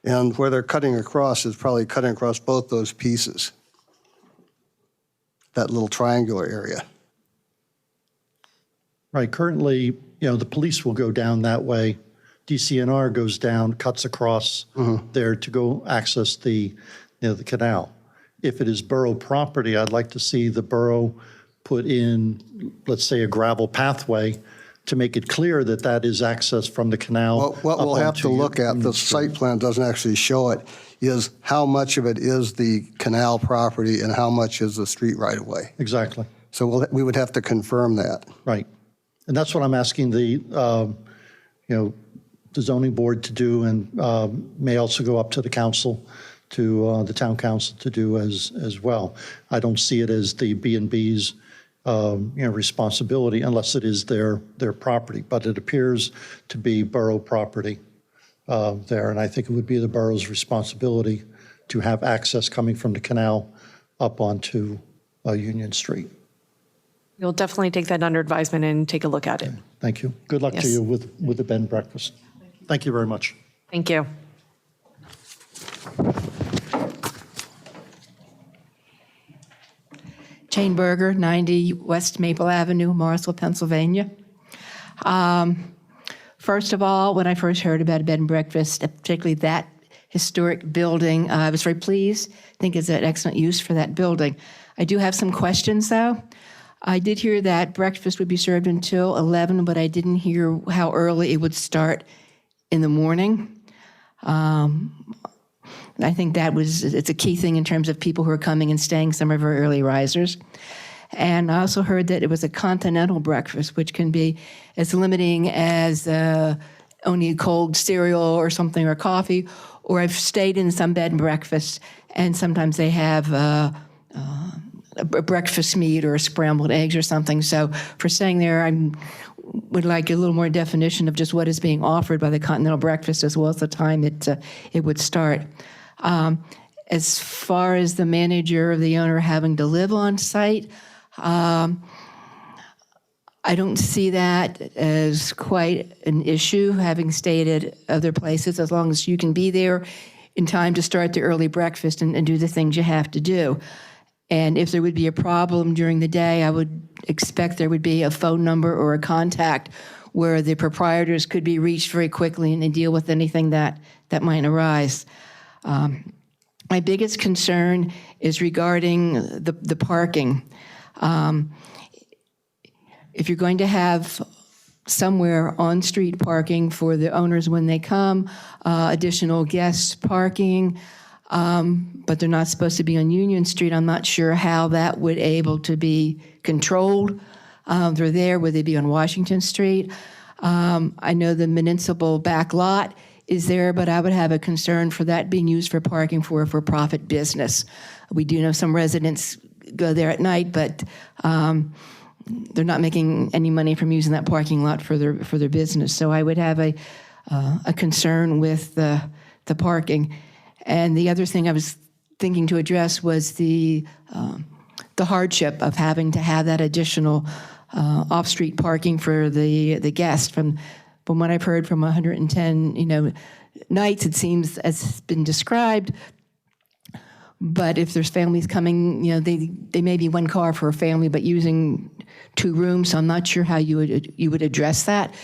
And where they're cutting across is probably cutting across both those pieces, that little triangular area. Right, currently, the police will go down that way. DCNR goes down, cuts across there to go access the canal. If it is borough property, I'd like to see the borough put in, let's say, a gravel pathway to make it clear that that is access from the canal. Well, what we'll have to look at, the site plan doesn't actually show it, is how much of it is the canal property and how much is the street right-of-way. Exactly, So we would have to confirm that. right. And that's what I'm asking the zoning board to do, and may also go up to the council, to the town council to do as well. I don't see it as the B&B's responsibility unless it is their property, but it appears to be borough property there, and I think it would be the borough's responsibility to have access coming from the canal up onto Union Street. We'll definitely take that under advisement and take a look at it. Thank you. Good luck to Yes. you with the bed and breakfast. Thank you very much. Thank you. Jane Berger, 90 West Maple Avenue, Morrisville, Pennsylvania. First of all, when I first heard about a bed and breakfast, particularly that historic building, I was very pleased. I think it's an excellent use for that building. I do have some questions, though. I did hear that breakfast would be served until 11, but I didn't hear how early it would start in the morning. I think it's a key thing in terms of people who are coming and staying. Some are very early risers. And I also heard that it was a continental breakfast, which can be as limiting as only cold cereal or something or coffee. Or I've stayed in some bed and breakfasts, and sometimes they have a breakfast meat or scrambled eggs or something. So for staying there, I would like a little more definition of just what is being offered by the continental breakfast as well as the time it would start. As far as the manager or the owner having to live on site, I don't see that as quite an issue, having stayed at other places, as long as you can be there in time to start the early breakfast and do the things you have to do. And if there would be a problem during the day, I would expect there would be a phone number or a contact where the proprietors could be reached very quickly and deal with anything that might arise. My biggest concern is regarding the parking. If you're going to have somewhere on-street parking for the owners when they come, additional guest parking, but they're not supposed to be on Union Street, I'm not sure how that would able to be controlled. They're there, would they be on Washington Street? I know the municipal back lot is there, but I would have a concern for that being used for parking for a for-profit business. We do know some residents go there at night, but they're not making any money from using that parking lot for their business. So I would have a concern with the parking. And the other thing I was thinking to address was the hardship of having to have that additional off-street parking for the guests. From what I've heard from 110, nights, it seems as has been described. But if there's families coming, they may be one car for a family, but using 2 rooms. So I'm not sure how you would address that.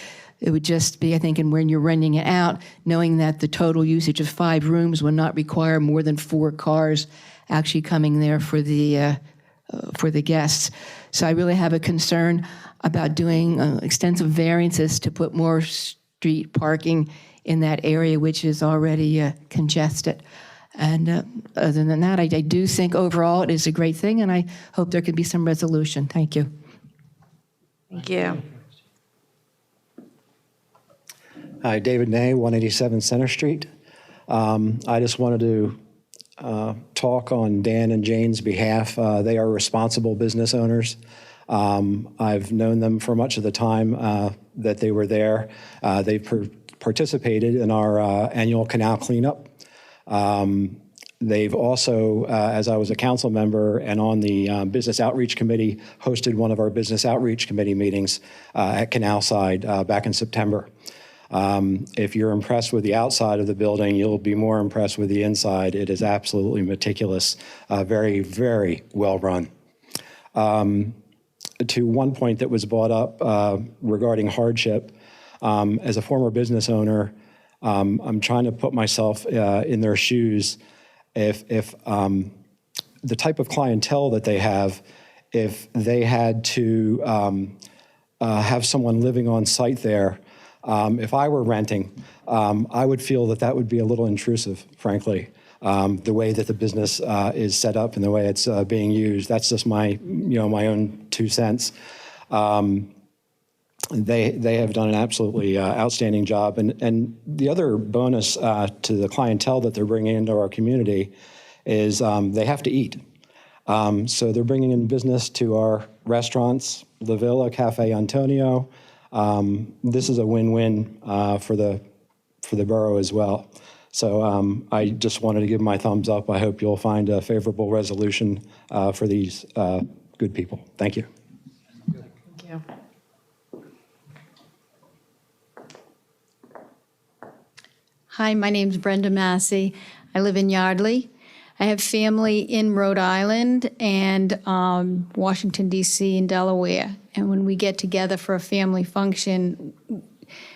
It would just be, I think, and when you're renting it out, knowing that the total usage of 5 rooms would not require more than 4 cars actually coming there for the guests. So I really have a concern about doing extensive variances to put more street parking in that area, which is already congested. And other than that, I do think overall it is a great thing, and I hope there could be some resolution. Thank you. Thank you. Hi, David Ney, 187 Center Street. I just wanted to talk on Dan and Jane's behalf. They are responsible business owners. I've known them for much of the time that they were there. They've participated in our annual canal cleanup. They've also, as I was a council member and on the Business Outreach Committee, hosted one of our Business Outreach Committee meetings at Canalside back in September. If you're impressed with the outside of the building, you'll be more impressed with the inside. It is absolutely meticulous, very, very well run. To one point that was brought up regarding hardship, as a former business owner, I'm trying to put myself in their shoes. If the type of clientele that they have, if they had to have someone living on site there, if I were renting, I would feel that would be a little intrusive, frankly. The way that the business is set up and the way it's being used. That's just my own 2 cents. They have done an absolutely outstanding job. And the other bonus to the clientele that they're bringing into our community is they have to eat. So they're bringing in business to our restaurants, La Villa, Cafe Antonio. This is a win-win for the borough as well. So I just wanted to give my thumbs up. I hope you'll find a favorable resolution for these good people. Thank you. Thank you. Hi, my name's Brenda Massey. I live in Yardley. I have family in Rhode Island and Washington, D.C. and Delaware. And when we get together for a family function,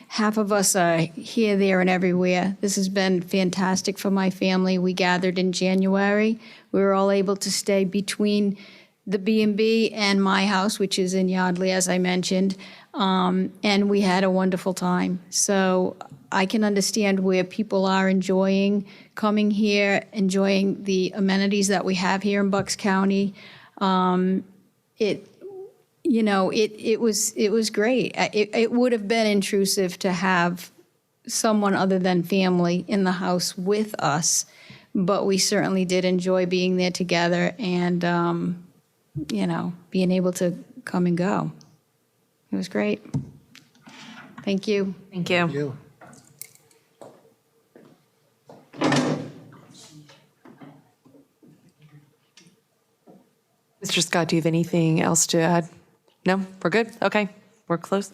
half of us are here, there, and everywhere. This has been fantastic for my family. We gathered in January. We were all able to stay between the B&B and my house, which is in Yardley, as I mentioned, and we had a wonderful time. So I can understand where people are enjoying coming here, enjoying the amenities that we have here in Bucks County. It was great. It would have been intrusive to have someone other than family in the house with us, but we certainly did enjoy being there together and, being able to come and go. It was great. Thank you. Thank you. Mr. Scott, do you have anything else to add? No? We're good? Okay, we're close.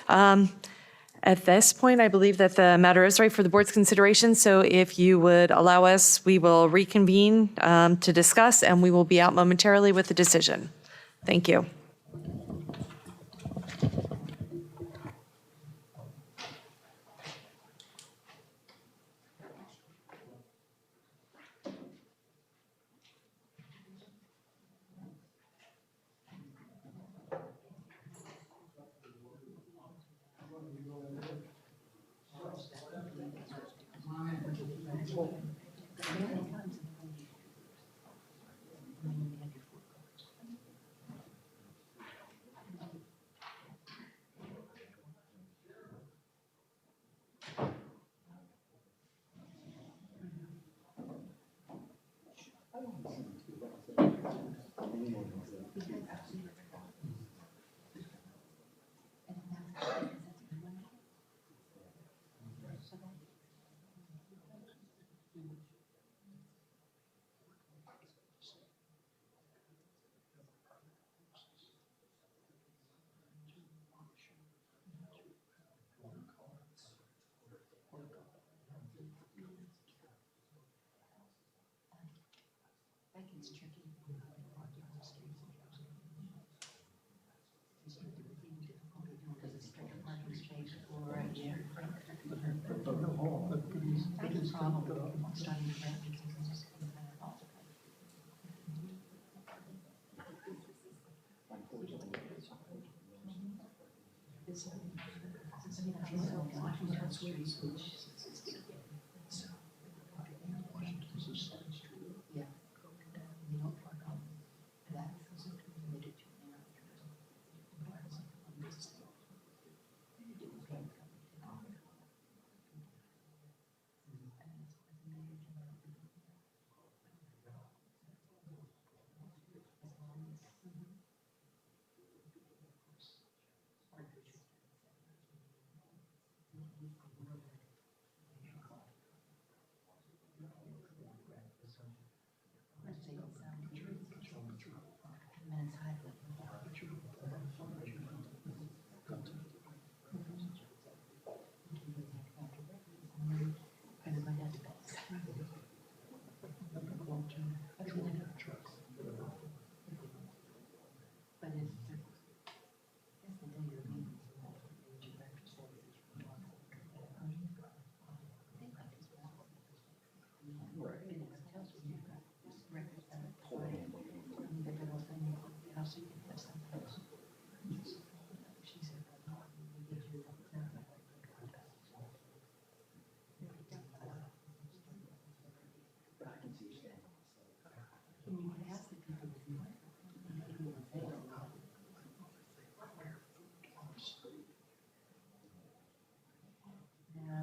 At this point, I believe that the matter is right for the board's consideration, so if you would allow us, we will reconvene to discuss, and we will be out momentarily with the decision. Thank you.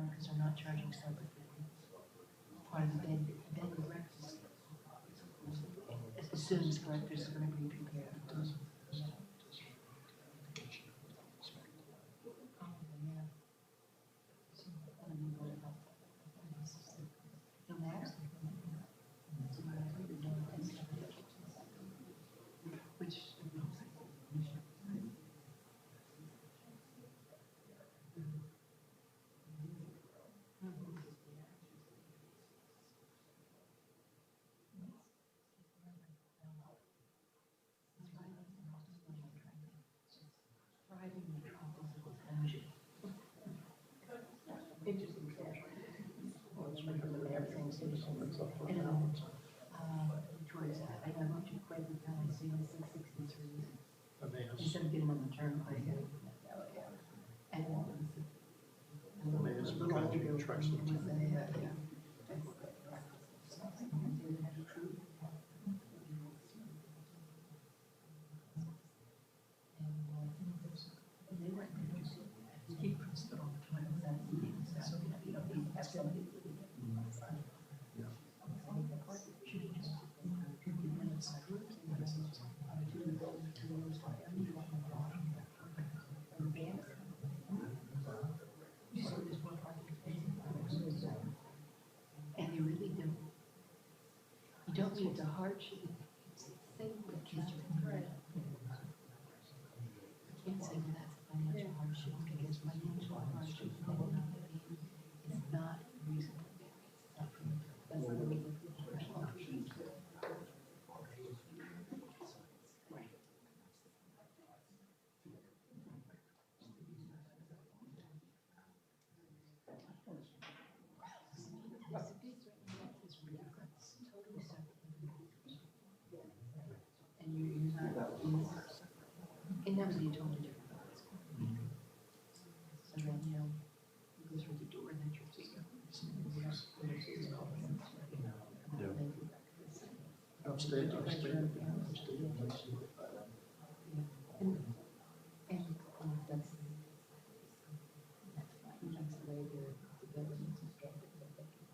Because they're not charging separate. Part of the bed and breakfast. As soon as breakfast is going to be prepared. Which instead of getting on the turnpike. And you really don't. You don't need the hardship. Same with kids. financial hardship, because financial hardship is not reasonable. That's what we're looking for. Right. And you're not, and that would be a totally different thought. So then, you know, you go through the door and then you're just going. Upstate, upstate. And that's fine. That's the way the building is constructed, that they can,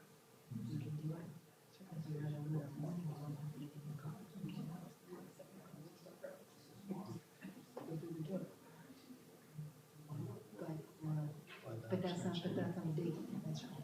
you can do it. Because you're not over the morning, you don't have to get in the car. You can go through the door. But that's not a date, that's right.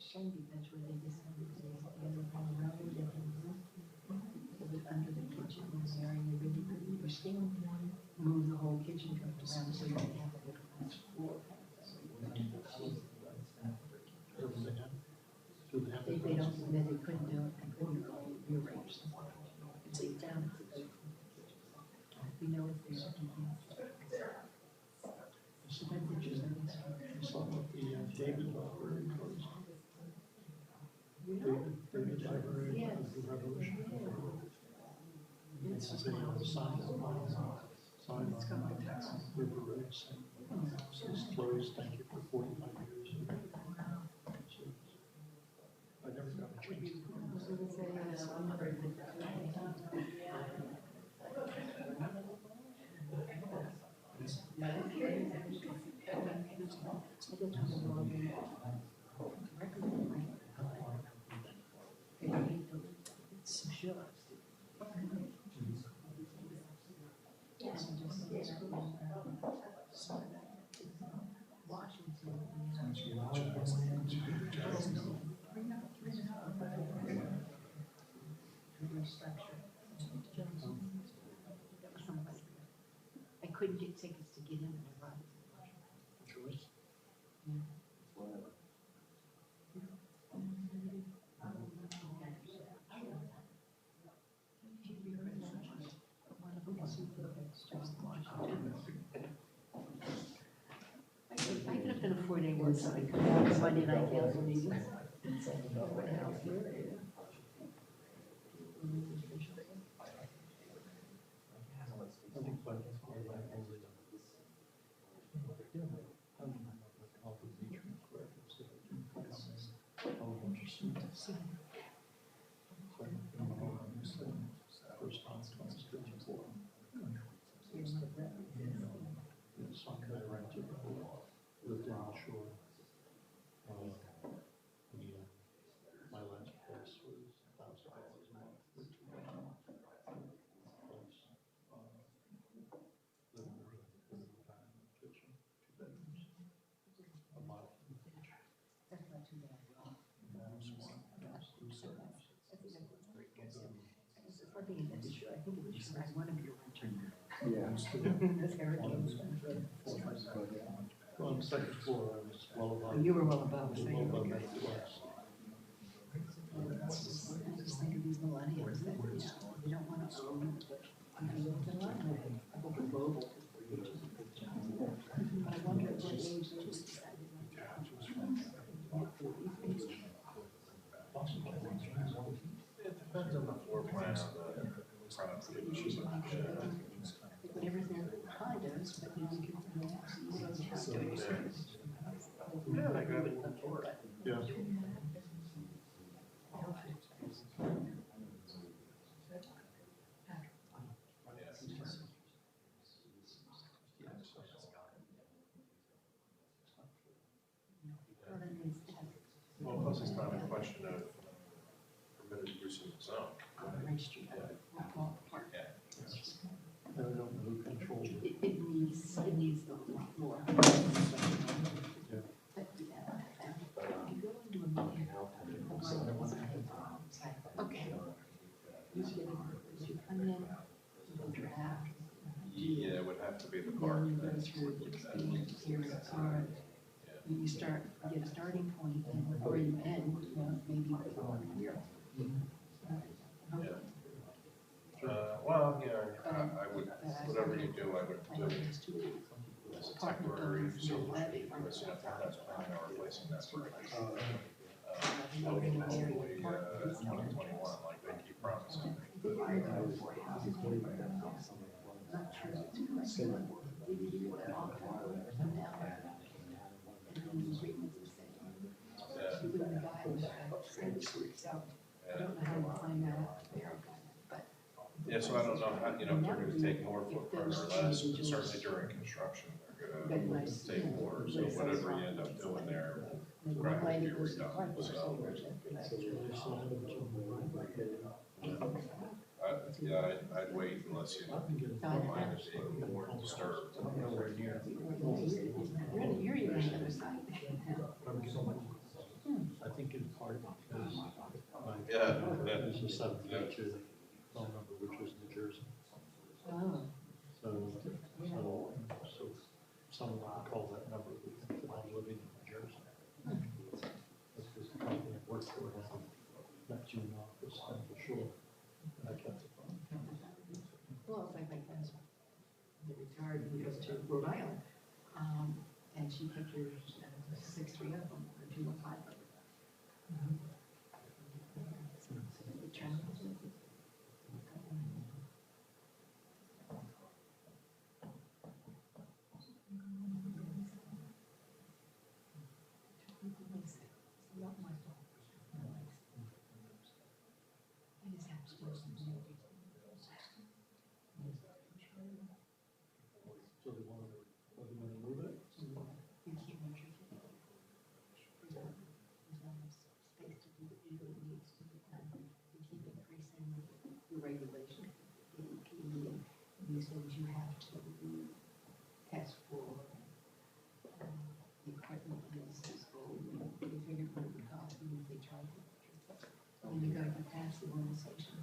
Shady, that's where they decided to go together on the road and under the kitchen was there, and you really couldn't, you still move the whole kitchen around so you didn't have to go to the floor. They don't, they couldn't do it, they couldn't rearrange them. It's a down. We know it's there. So that's interesting. The David Library closed. David Library of the Revolution. It's a sign on the River Road saying, it's closed, thank you for 45 years. So, I never got a chance to I couldn't get tickets to get in and run. choice. I could have been a 4-day work, so I could have Monday night council meetings. I think by lived on the shore. My last place was $1,000 a month for 2 bedrooms. Living room, dining, kitchen, 2 bedrooms. A lot. That's not too bad at all. House, 2 servants. It's something in that issue. I think it was like one of your winter. Yeah. This hurricane. Well, on the second floor, I was well above. You were well above, so Well you were above good. that class. I just think of these millennials that, you know, they don't want to own, but I mean, it's a lot of them. I hope it's mobile. But I wonder at what age they just decided. It depends on the floor plan of the property. Whatever's in condos, but you know, you can, you know, just do it yourself. Well, plus it's not a question of permitted use in the zone. I don't know who controls it. It needs a lot more. But, yeah, if you go into a meeting, it's like, okay, you get it, you come in, you draft. Yeah, it would have to be the Then park. you go through the experience here, or you start, get a starting point, and where you end, you know, maybe with a year. Well, yeah, I would, whatever you do, I would do it as a temporary solution, because, you know, that's planning on replacing that bridge. Hopefully, 2021, like they keep promising. Not sure it's correct. Maybe you would opt out or come down. And the treatment's the same. You wouldn't buy it, so I don't know how to find that out there, but. Yeah, so I don't know how, you know, if they're gonna take more footprint or less, but certainly during construction, they're gonna take more, so whatever you end up doing there will probably be redone, so. Yeah, I'd wait unless you don't mind it being more disturbed. You're even on the other side. I think in part because my Yeah. is a 732 phone number, which was New Jersey. Oh. So someone would call that number, would think that I'm living in New Jersey. That's because the company I work for has a Neptune office, I'm for sure. And I kept the phone. Well, it's like my friend's, the retired, who goes to Rhode Island, and she pictures 6-3 of them, or 2 or 5 of them. So they want to move it? You can't measure it. There's not enough space to do it, it needs to be done. You keep increasing the regulation. These days you have to test for the equipment is old. You figure what it would cost even if they tried to. When you go to pass the organization.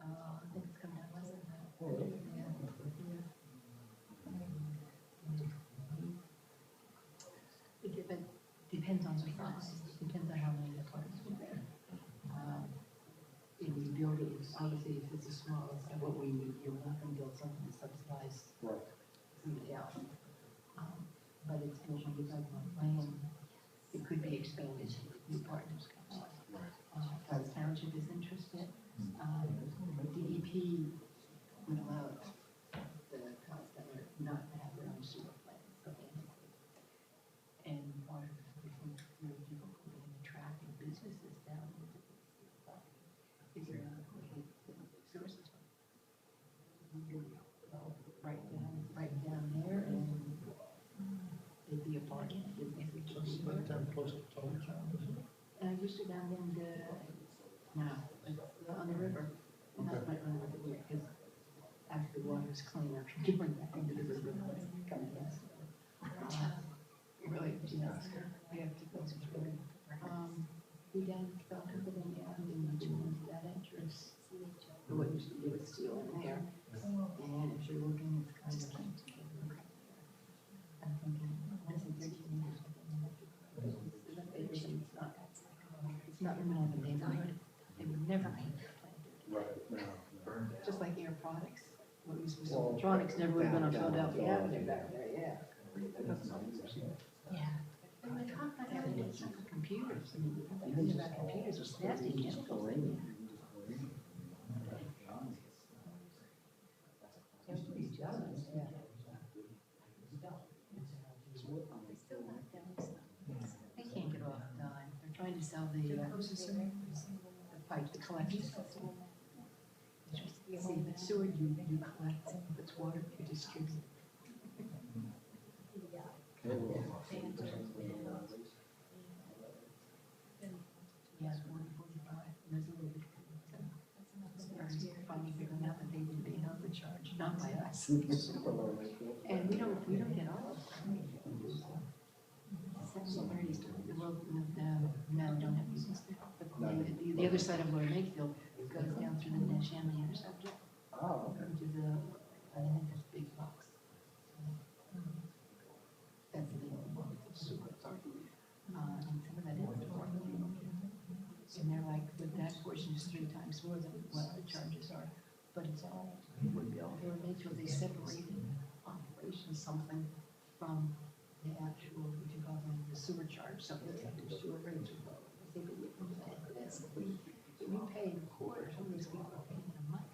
I think it's coming out less than that. It depends on the size, depends on how many apartments are there. If you build it, obviously if it's a small, it's like what we need, you're not gonna build something subsidized. Somebody else. But it's, when you go on land, it could be expanded, new partners come on. If the township is interested, DEP would allow the towns that are not to have their own sewer plants. And part of it, people putting in traffic businesses down. Figure out what the sewer system. Right down there, and it'd be a parking. Close to Town Town, isn't it? And I used to down in the, now, on the river, not right on the river here, because after the water is cleaner, different into the river coming in. Really, yes, we have to go through. We down, don't have it in the avenue, and you into that entrance. What used to be with steel in there, and if you're looking, it's kind of. I'm thinking, this is 13 years. It's not in the middle of the neighborhood. They would never make it planted. Just like Air Products. What used to be electronics never would have been on Philadelphia Avenue back there, yeah. Yeah. And the top of that, it's like computers. I mean, the thing about computers is nasty chemicals in there. pipe, the collection system. See, the sewer you collect, it's water you distribute. Yes, 145, there's a little bit. Finally figuring out that they would be overcharged, not by us. And we don't get all of it. Well, no, don't have business there. But the other side of Lower Lakefield goes down through the Neshaminy intersection. Into the, I think that's big box. That's the big one, the super. And some of that is the parking. And they're like, but that portion is 3 times more than what the charges are. But it's all, it would be all Lower Lakefield. They separated operations something from the actual, what you call them, the sewer charge, so the sewer rates are low. I think that we can pay this, we pay a quarter, some of these people are paying a month.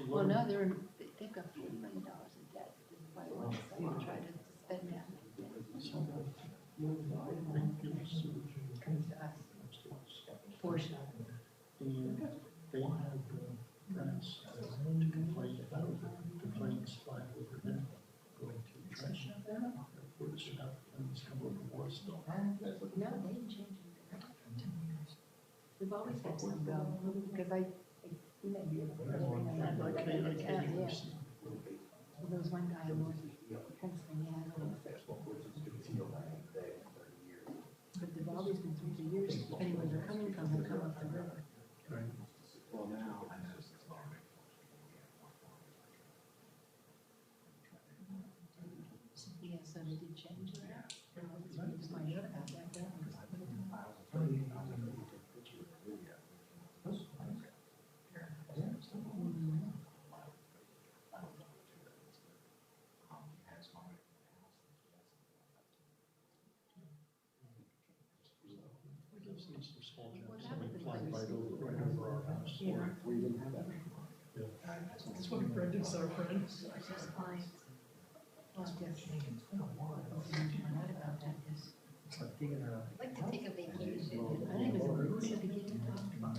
Well, no, they've got $40 million in debt, this is why they try to spend that. Portion. And they had friends to complain about the complaints flying over them, going to the trash. Where the South Africans come over Morrisville. No, they didn't change it. We've always had some go, because we may be able to bring them up, like in the town, yeah. Well, there was one guy in North Pennsylvania, I don't know if that's what was. But they've always been through the years, depending where they're coming from, they come up the river. Yeah, so they did change it. We just find out about that. Some small jobs, somebody flying right over our house. Yeah. We didn't have that. Yeah. That's what Brendan's our friend. It's just fine. Well, just, find out about that, yes. I'd like to take a vacation. I think it was a really beginning to talk about.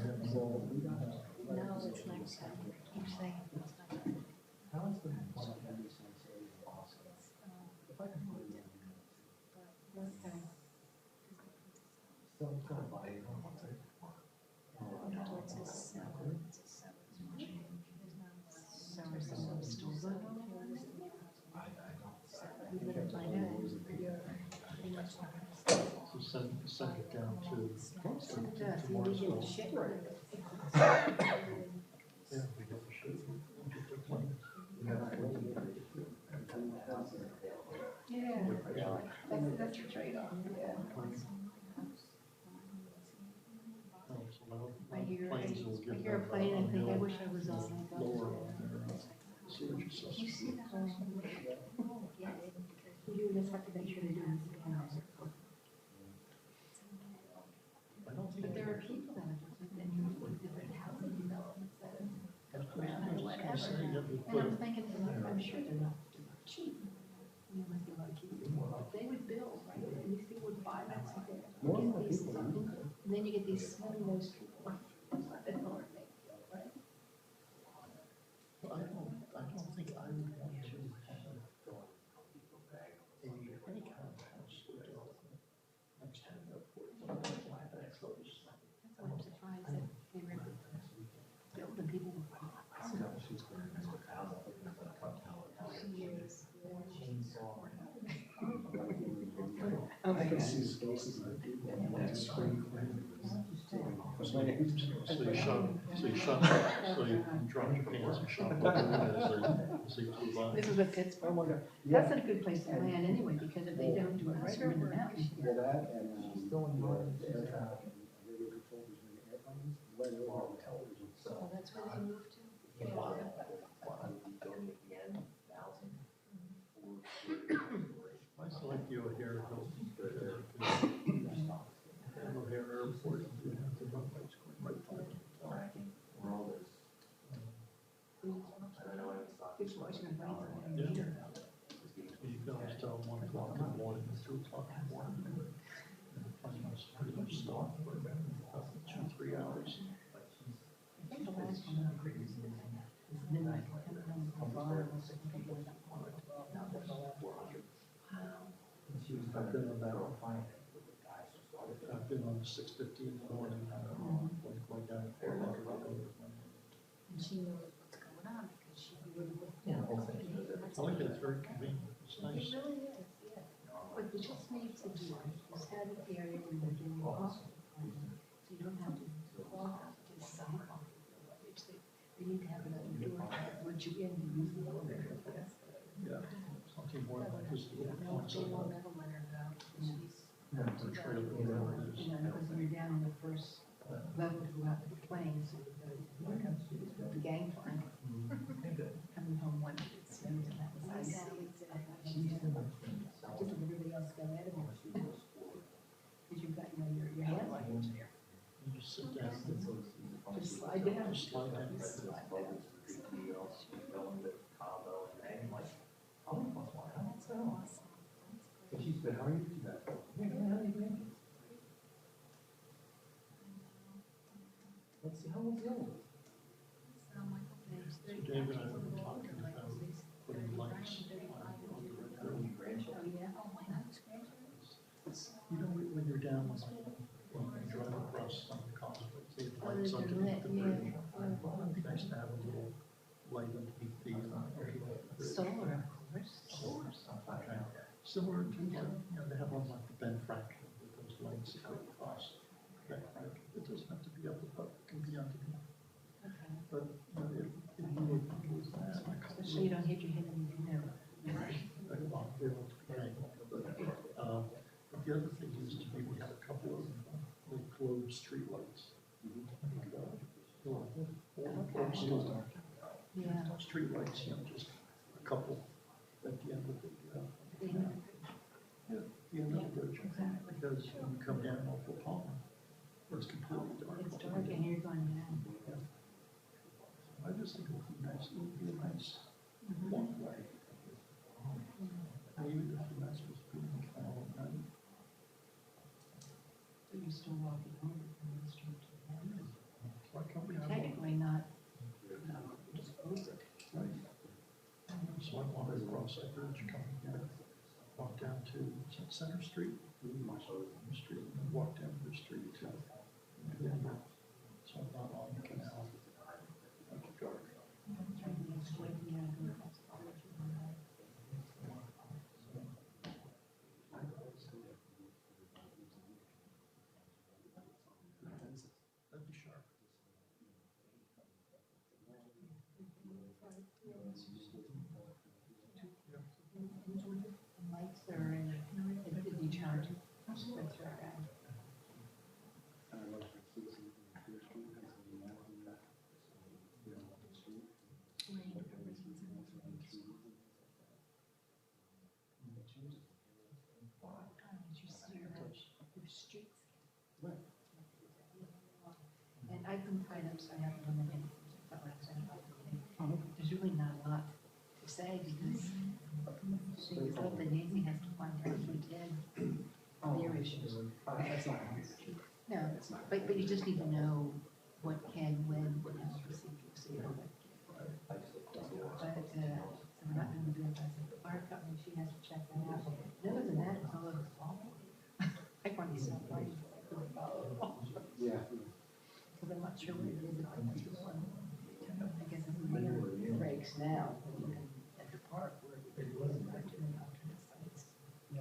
No, it's next time. Keep saying it's not. Okay. So are some of those stores on? We better find out. So send it down to. Send it to us, you need to get the shit right. Yeah, we got the shit. Yeah, that's a trade-off, yeah. I hear a plane, I think, I wish I was on it. Lower on their sewage system. You see that? Yeah. You just have to make sure they do it. But there are people that have different housing developments that have around or whatever. And I'm thinking, I'm sure they're not cheap. You must be lucky. They would build, right? And these people would buy that stuff. And then you get these smelly-nosed people. Right? I don't think I would want to have any kind of house next to an airport. That close. That's why I'm surprised that they were building people with I can see spaces of people in that screen. So you drop your pants and shop as they flew by. This is what Pittsburgh, that's not a good place to land anyway, because if they don't do it right, they're in the mountains. So that's where they moved to. I select you here. O'Hare Airport. You have to run right by it. You can always tell 1 o'clock in the morning. I've been on that one. I've been on 6:50 in the morning, going down to Fort Lauderdale. And she knows what's going on because she really would. I like it, it's very convenient, it's It nice. really is, yeah. But it just makes it easier. Just have an area where you're doing all. So you don't have to walk to the sidewalk. You need to have another door. Once you in, you use the elevator. Yeah, something more like this. No, they won't ever let her go. She's. Yeah, it's a trailer, whatever it is. You know, because when you're down in the first level throughout the planes, the gangplank. Coming home one day, it's, and that was icy. Just everybody else got out of it. Because you've got, you know, your hand language there. You just sit down, Just slide down. just slide down. That's so awesome. So Dave and I were talking about putting lights on the red road. You know, when you're down, when you drive across on the causeway, they have lights underneath the bridge. It'd be nice to have a little light underneath the Solar, of course. solar stuff. Okay. Similar to, you know, they have one like the Ben Franklin with those lights that go across Ben Franklin. It doesn't have to be up above, it can be underneath. But, you know, if you need to do that, like. So you don't hit your head in the mirror. But the other thing is to maybe have a couple of little globe street lights. Yeah. Street lights, you know, just a couple at the end of the, yeah, the end of the bridge. Because when you come down off the pond, it's completely dark. It's dark and you're going down. I just think it would be nice, it would be a nice walkway. Even if you're not supposed to be in the canal at night. So you're still walking home from the street to the house. Why can't we have one? Technically not, just over. Right. So I wanted to cross that bridge, coming here, walk down to Center Street, Street, and then walk down the street to, so I'm not on the canal. Like a dark. That'd be sharp. The lights are in, did you charge them? That's right. Your streets. And I couldn't find them, so I have to limit it. There's really not a lot to say because she was up and Nancy has to find her actually did their issues. No, but you just need to know what can, when, what has procedure, so you know that. But, so we're not gonna do it as a fire company, she has to check that out. Other than that, it's all over the wall. I want to stop right. Yeah. Because I'm not sure what it is, if I can do one. I guess if the meter breaks now, then you can, at the park, where it wasn't back to the alternate sites. Yeah.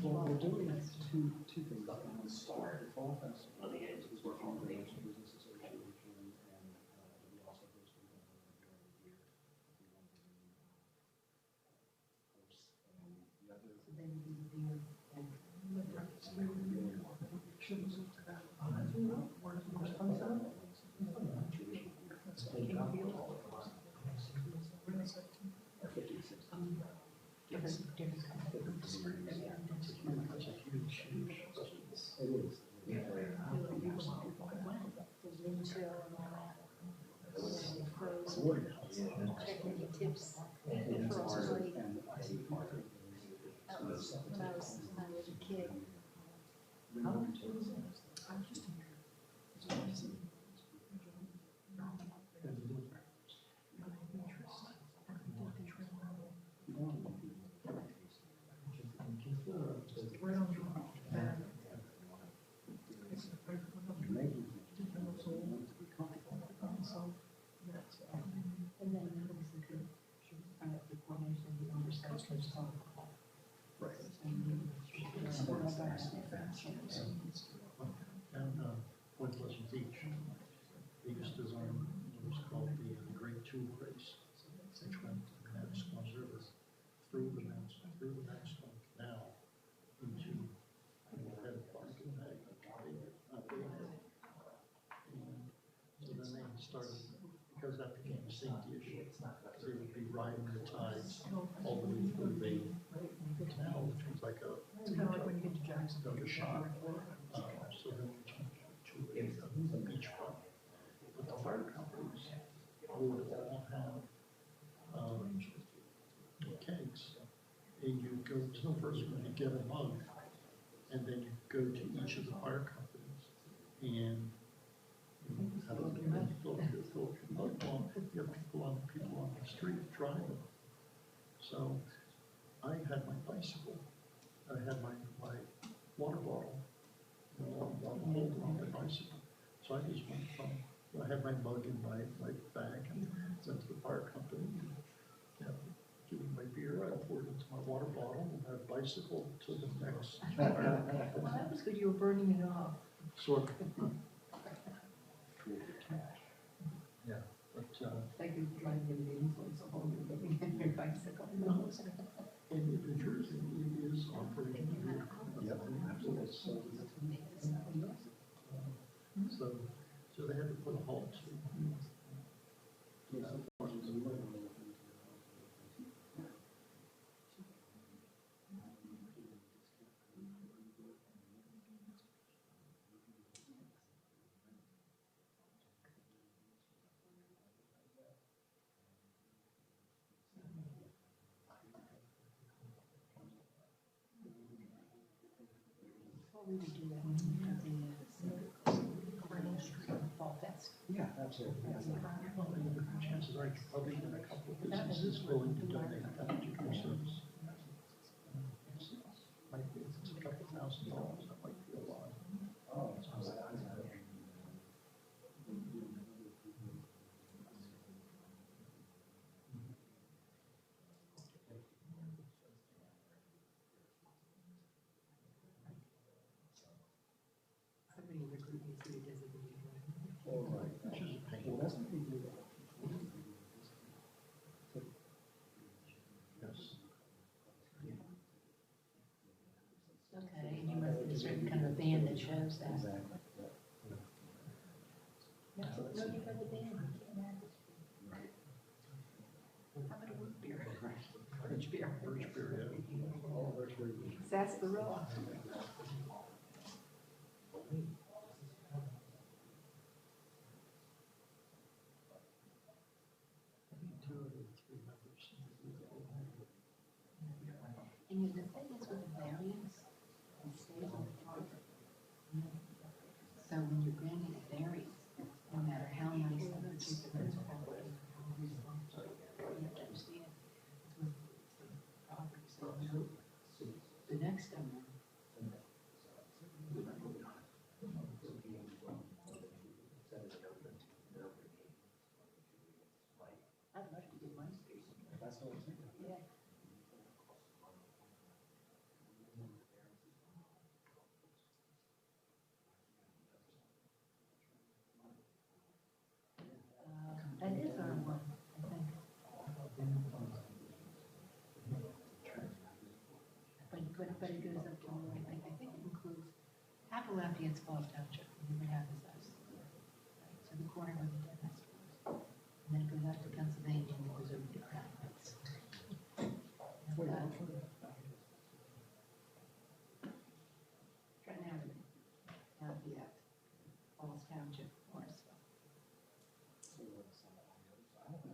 Well, we're doing two things. One star, the fall festival, on the edge, is working on the Business Association, and we also hosted one here. The other. So then you do the, and. Checking your tips for Australia. That was when I was a kid. And Point Pleasant Beach, they used to run what was called the Great Tube Race, which went to the Manasquan River, through the Manasquan Canal into the head park and Bay. And so then they started, because that became a safety issue, they would be riding the tides all the way through the canal, which was like a When you get to Jacksonville, like a shot. So then we changed it to a beachfront. But the fire companies would all have kegs, and you go to the first one, you get a mug, and then you go to each of the fire companies, and you have a fill your mug on. You have people on the street driving. So I had my bicycle, I had my water bottle, holder on my bicycle. So I just went from, I had my mug in my bag and went to the fire company, give me my beer, I poured it into my water bottle, and I bicycled to the next fire company. Well, that was good, you were burning it off. Sort of. Yeah, but, Like you're driving in the influence of home, you're getting on your bicycle. no, and New Jersey is operating. So they had to put a halt to. Well, we would do that when we had the Commercial Street Fall Fest. Yeah, absolutely. Well, the chances are you're probably in a couple of businesses willing to donate that particular service. Might be, if it's a couple $1,000, that might be a lot. Somebody in the group needs to be designated. All right, which is a pain. Yes. Okay, and you must be a certain kind of band that shows that. Exactly. No, you got the band, you can't have it. How about a root beer? Birch beer. Birch beer, yeah. Sarsaparilla. I think 2 of the 3 members. And you know, the thing is with the variance, it stays on the property. So when you're granting a variance, no matter how nice the particular property, you have to understand, it's with the property, so the next owner. I'd like to get my space. That's what I'm thinking. Yeah. That is our one, I think. But it goes up to, I think it includes, half of Lafayette's Falls Township, and the other half is us. Right, so the corner where the dentist was. And then it goes out to Pennsylvania, and it goes over to Crown Heights. Lafayette, Falls Township, Morrisville.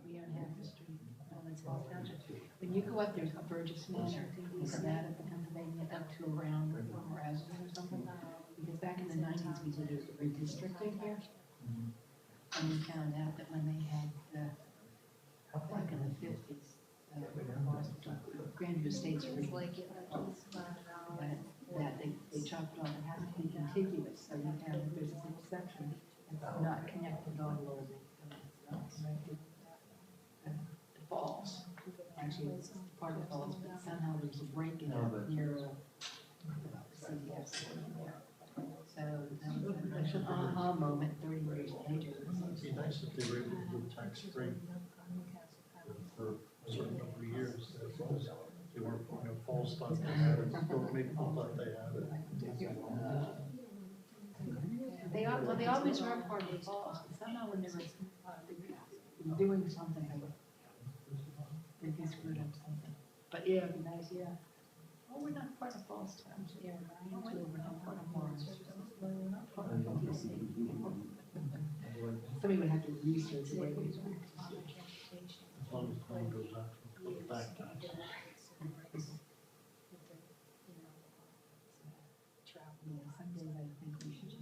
We own half the street, it's Falls Township. When you go up, there's a Burgess Manor, you come out of the Pennsylvania up to around Morrisville or something. Because back in the 90s, we did a redistricting here. And we found out that when they had, back in the 50s, Grandview Estates originally, that they chopped off, it has to be contiguous, so you have, there's an exception, it's not connected all over, it's not connected. The falls, actually, it's part of the falls, but somehow there's a break in it near CVS. So that was an aha moment 30 years later. It'd be nice if they were able to do tax-free for a certain number of years. They weren't, false thought they had it, or maybe people thought they had it. They always were part of the false, but somehow when they were doing something, they screwed up something. But yeah, it'd be nice, yeah. Oh, we're not part of false times. Yeah, we're not part of Morris. We're not part of DC. Somebody would have to research where we are. As long as the claim goes out from the back tax. Some days I think we should just.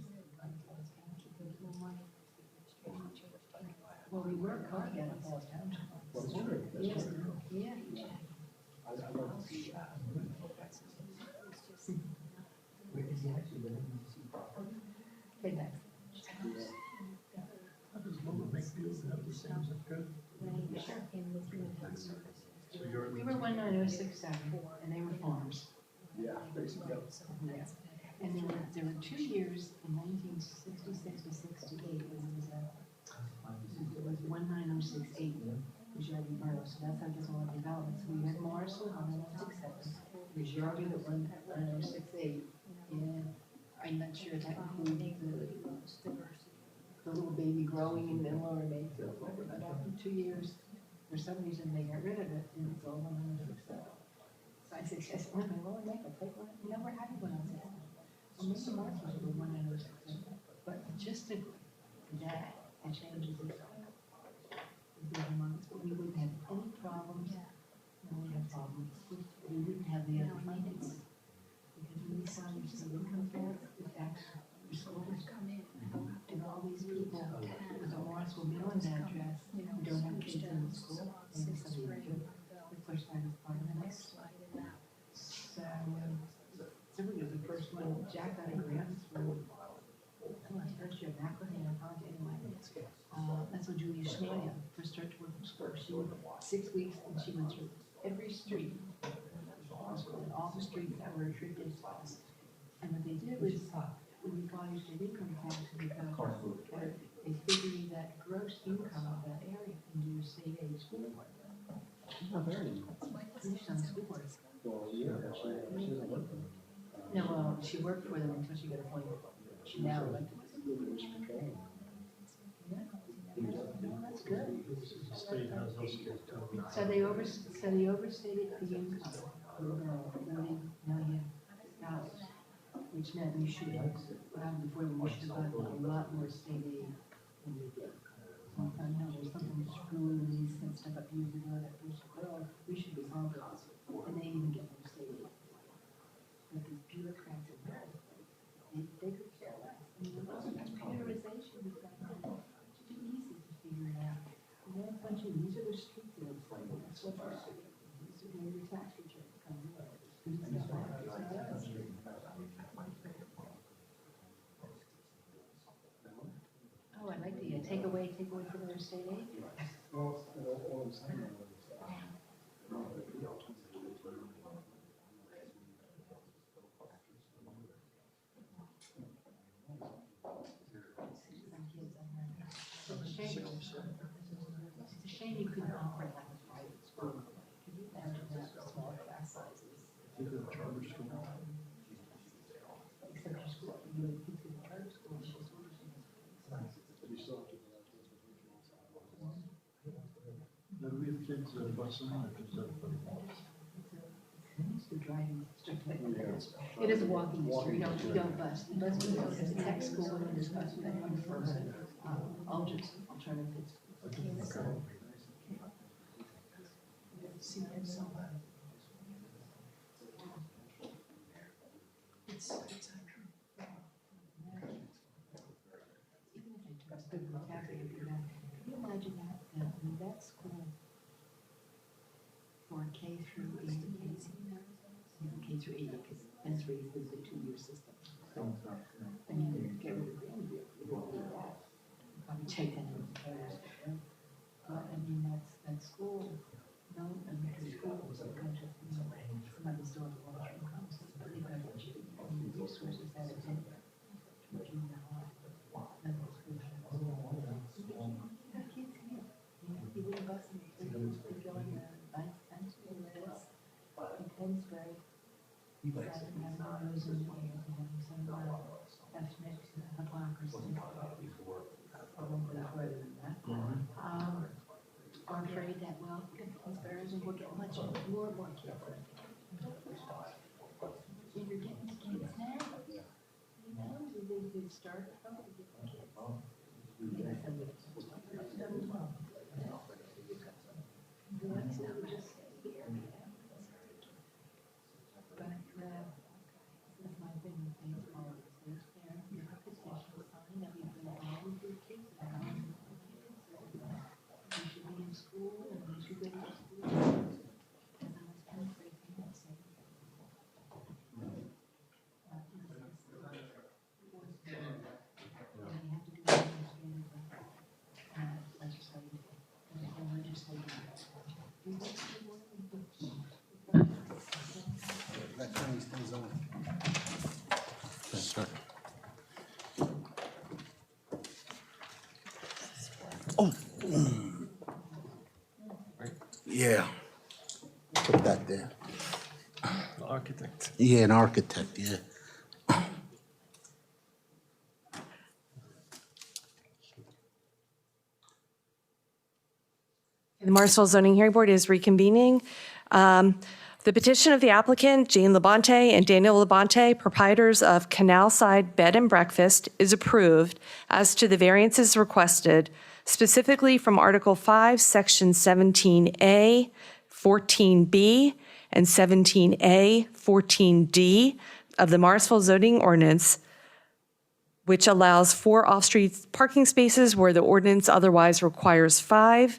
Well, we work hard at it all the time. Yeah, yeah. Hey, Max. How does Lola make deals and have the same zip code? So you're We were 19067, and they were farms. Yeah, basically. Yeah. And there were 2 years in 1966 to 68 when it was 19068, was Yardy Borough, so that's how this all developed. So we had Morrisville 19067, it was Yardy that 19068, and I'm not sure if that included the little baby growing in the lower Mayfield, but after 2 years, for some reason they got rid of it, and it's all 19067. So I said, yes, well, make a take one, you know, we're having one on this. Well, maybe Morrisville was 19067, but just to that, it changes it. But we wouldn't have any problems. No, we have problems. We wouldn't have the other finance. Because when we saw these income tax, the tax, the schools come in, and all these people with a Morrisville mailing address who don't have kids in the school, maybe somebody do. We push that as part of the next slide. So, somebody was the first one, Jack got a grant for, first year back when they were anyway. That's when Julia Schneider first started to work in school. She worked 6 weeks and she went through every street, and all the streets that were attributed to us. And what they did was, when you file your state income tax, they figured that gross income of that area and do your state aid school board. She's done school board. No, well, she worked for them until she got appointed. She now elected. Yeah. That's good. State has healthcare too. So they overstated the income for $40 million, which meant we should have, before we should have gotten a lot more state aid than we did. So I thought, no, there's something screwing these and stuff up years ago that we should be solved it. And they even get more state aid. But these bureaucrats are bad. They could care less. I mean, computerization is too easy to figure it out. And then a bunch of, these are the street bills, that's what they're saying. These are where your tax return comes in. Oh, I like the take away for their state aid. It's a shame you couldn't operate like a private school. Could you imagine that small class sizes? Either the charter school. Except your school, you would think the charter school is just. Now, do we have kids busing or just everybody? The driving district. It is a walking district, you don't bus. You bus people to the tech school and this bus that one for alternatives. Even if they took us good vocabulary, can you imagine that, that school for K through 8, K through 8, because that's where you do the 2-year system. I mean, get rid of the probably take that into consideration. But I mean, that school, no, I mean, the school was a bunch of, some of the still have a long-term costs, but they got what you versus that it didn't. Are afraid that, well, conspirators will get much more kids. And you're getting the kids now. You know, they start probably getting kids. That's my thing with baseball. There's your petition signed that we've been all with your kids now. You should be in school and you should go to school. And I was kind of breaking that same. Yeah. Put that there. Architect. Yeah, an architect, yeah. The Morrisville Zoning Hearing Board is reconvening. The petition of the applicant, Jane Labonte and Daniel Labonte, proprietors of Canal Side Bed and Breakfast, is approved as to the variances requested, specifically from Article 5, Section 17A, 14B, and 17A, 14D of the Morrisville Zoning Ordinance, which allows 4 off-street parking spaces where the ordinance otherwise requires 5,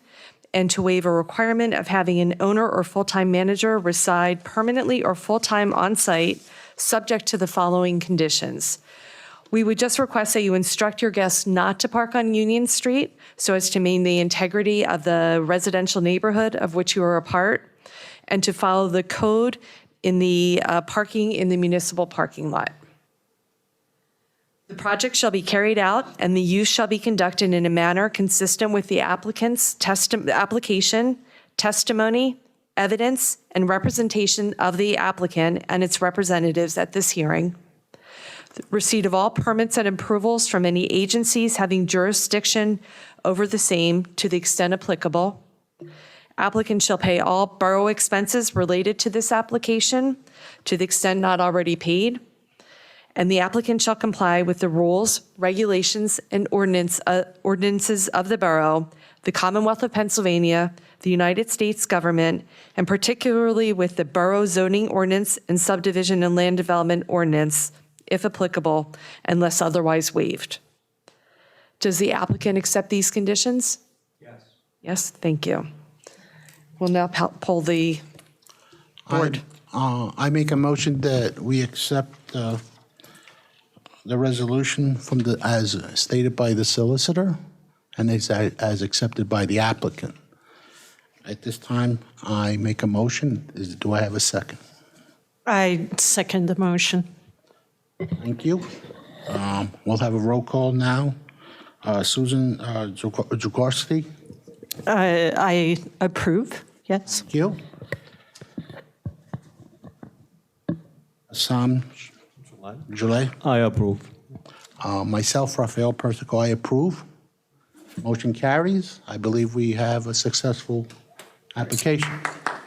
and to waive a requirement of having an owner or full-time manager reside permanently or full-time on-site, subject to the following conditions. We would just request that you instruct your guests not to park on Union Street so as to maintain the integrity of the residential neighborhood of which you are a part, and to follow the code in the parking in the municipal parking lot. The project shall be carried out and the use shall be conducted in a manner consistent with the applicant's application, testimony, evidence, and representation of the applicant and its representatives at this hearing. The receipt of all permits and approvals from any agencies having jurisdiction over the same to the extent applicable. Applicant shall pay all borough expenses related to this application to the extent not already paid. And the applicant shall comply with the rules, regulations, and ordinances of the borough, the Commonwealth of Pennsylvania, the United States government, and particularly with the Borough Zoning Ordinance and Subdivision and Land Development Ordinance, if applicable, unless otherwise waived. Does the applicant accept these conditions? Yes. Yes, thank you. We'll now poll the board. I make a motion that we accept the resolution from as stated by the solicitor and as accepted by the applicant. At this time, I make a motion. Do I have a second? I second the motion. Thank you. We'll have a roll call now. Susan Jaworski. I approve, yes. Thank you. Sam Gillet. I approve. Myself, Rafael Persico, I approve. Motion carries. I believe we have a successful application.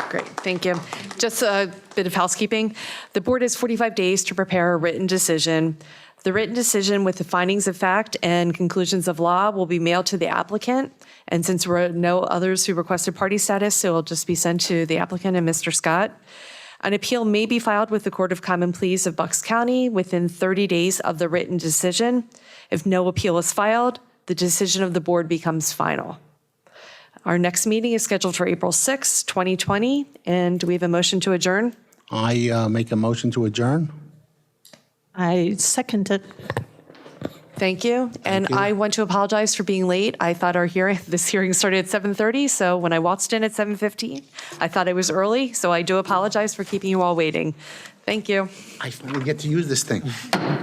Great, thank you. Just a bit of housekeeping. The board has 45 days to prepare a written decision. The written decision with the findings of fact and conclusions of law will be mailed to the applicant. And since there are no others who requested party status, it will just be sent to the applicant and Mr. Scott. An appeal may be filed with the Court of Common Pleas of Bucks County within 30 days of the written decision. If no appeal is filed, the decision of the board becomes final. Our next meeting is scheduled for April 6, 2020. And do we have a motion to adjourn? I make a motion to adjourn. I second it. Thank you. And you. I want to apologize for being late. I thought this hearing started at 7:30, so when I waltzed in at 7:15, I thought it was early, so I do apologize for keeping you all waiting. Thank you. I finally get to use this thing.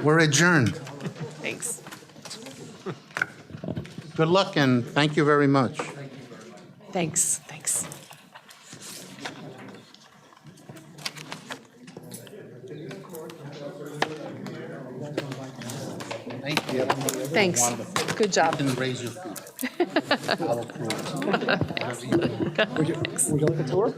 We're adjourned. Thanks. Good luck and thank you very much. Thanks. Thanks. Thank you. Thanks. Good job. And raise your feet. I'll approve. Would you like a tour?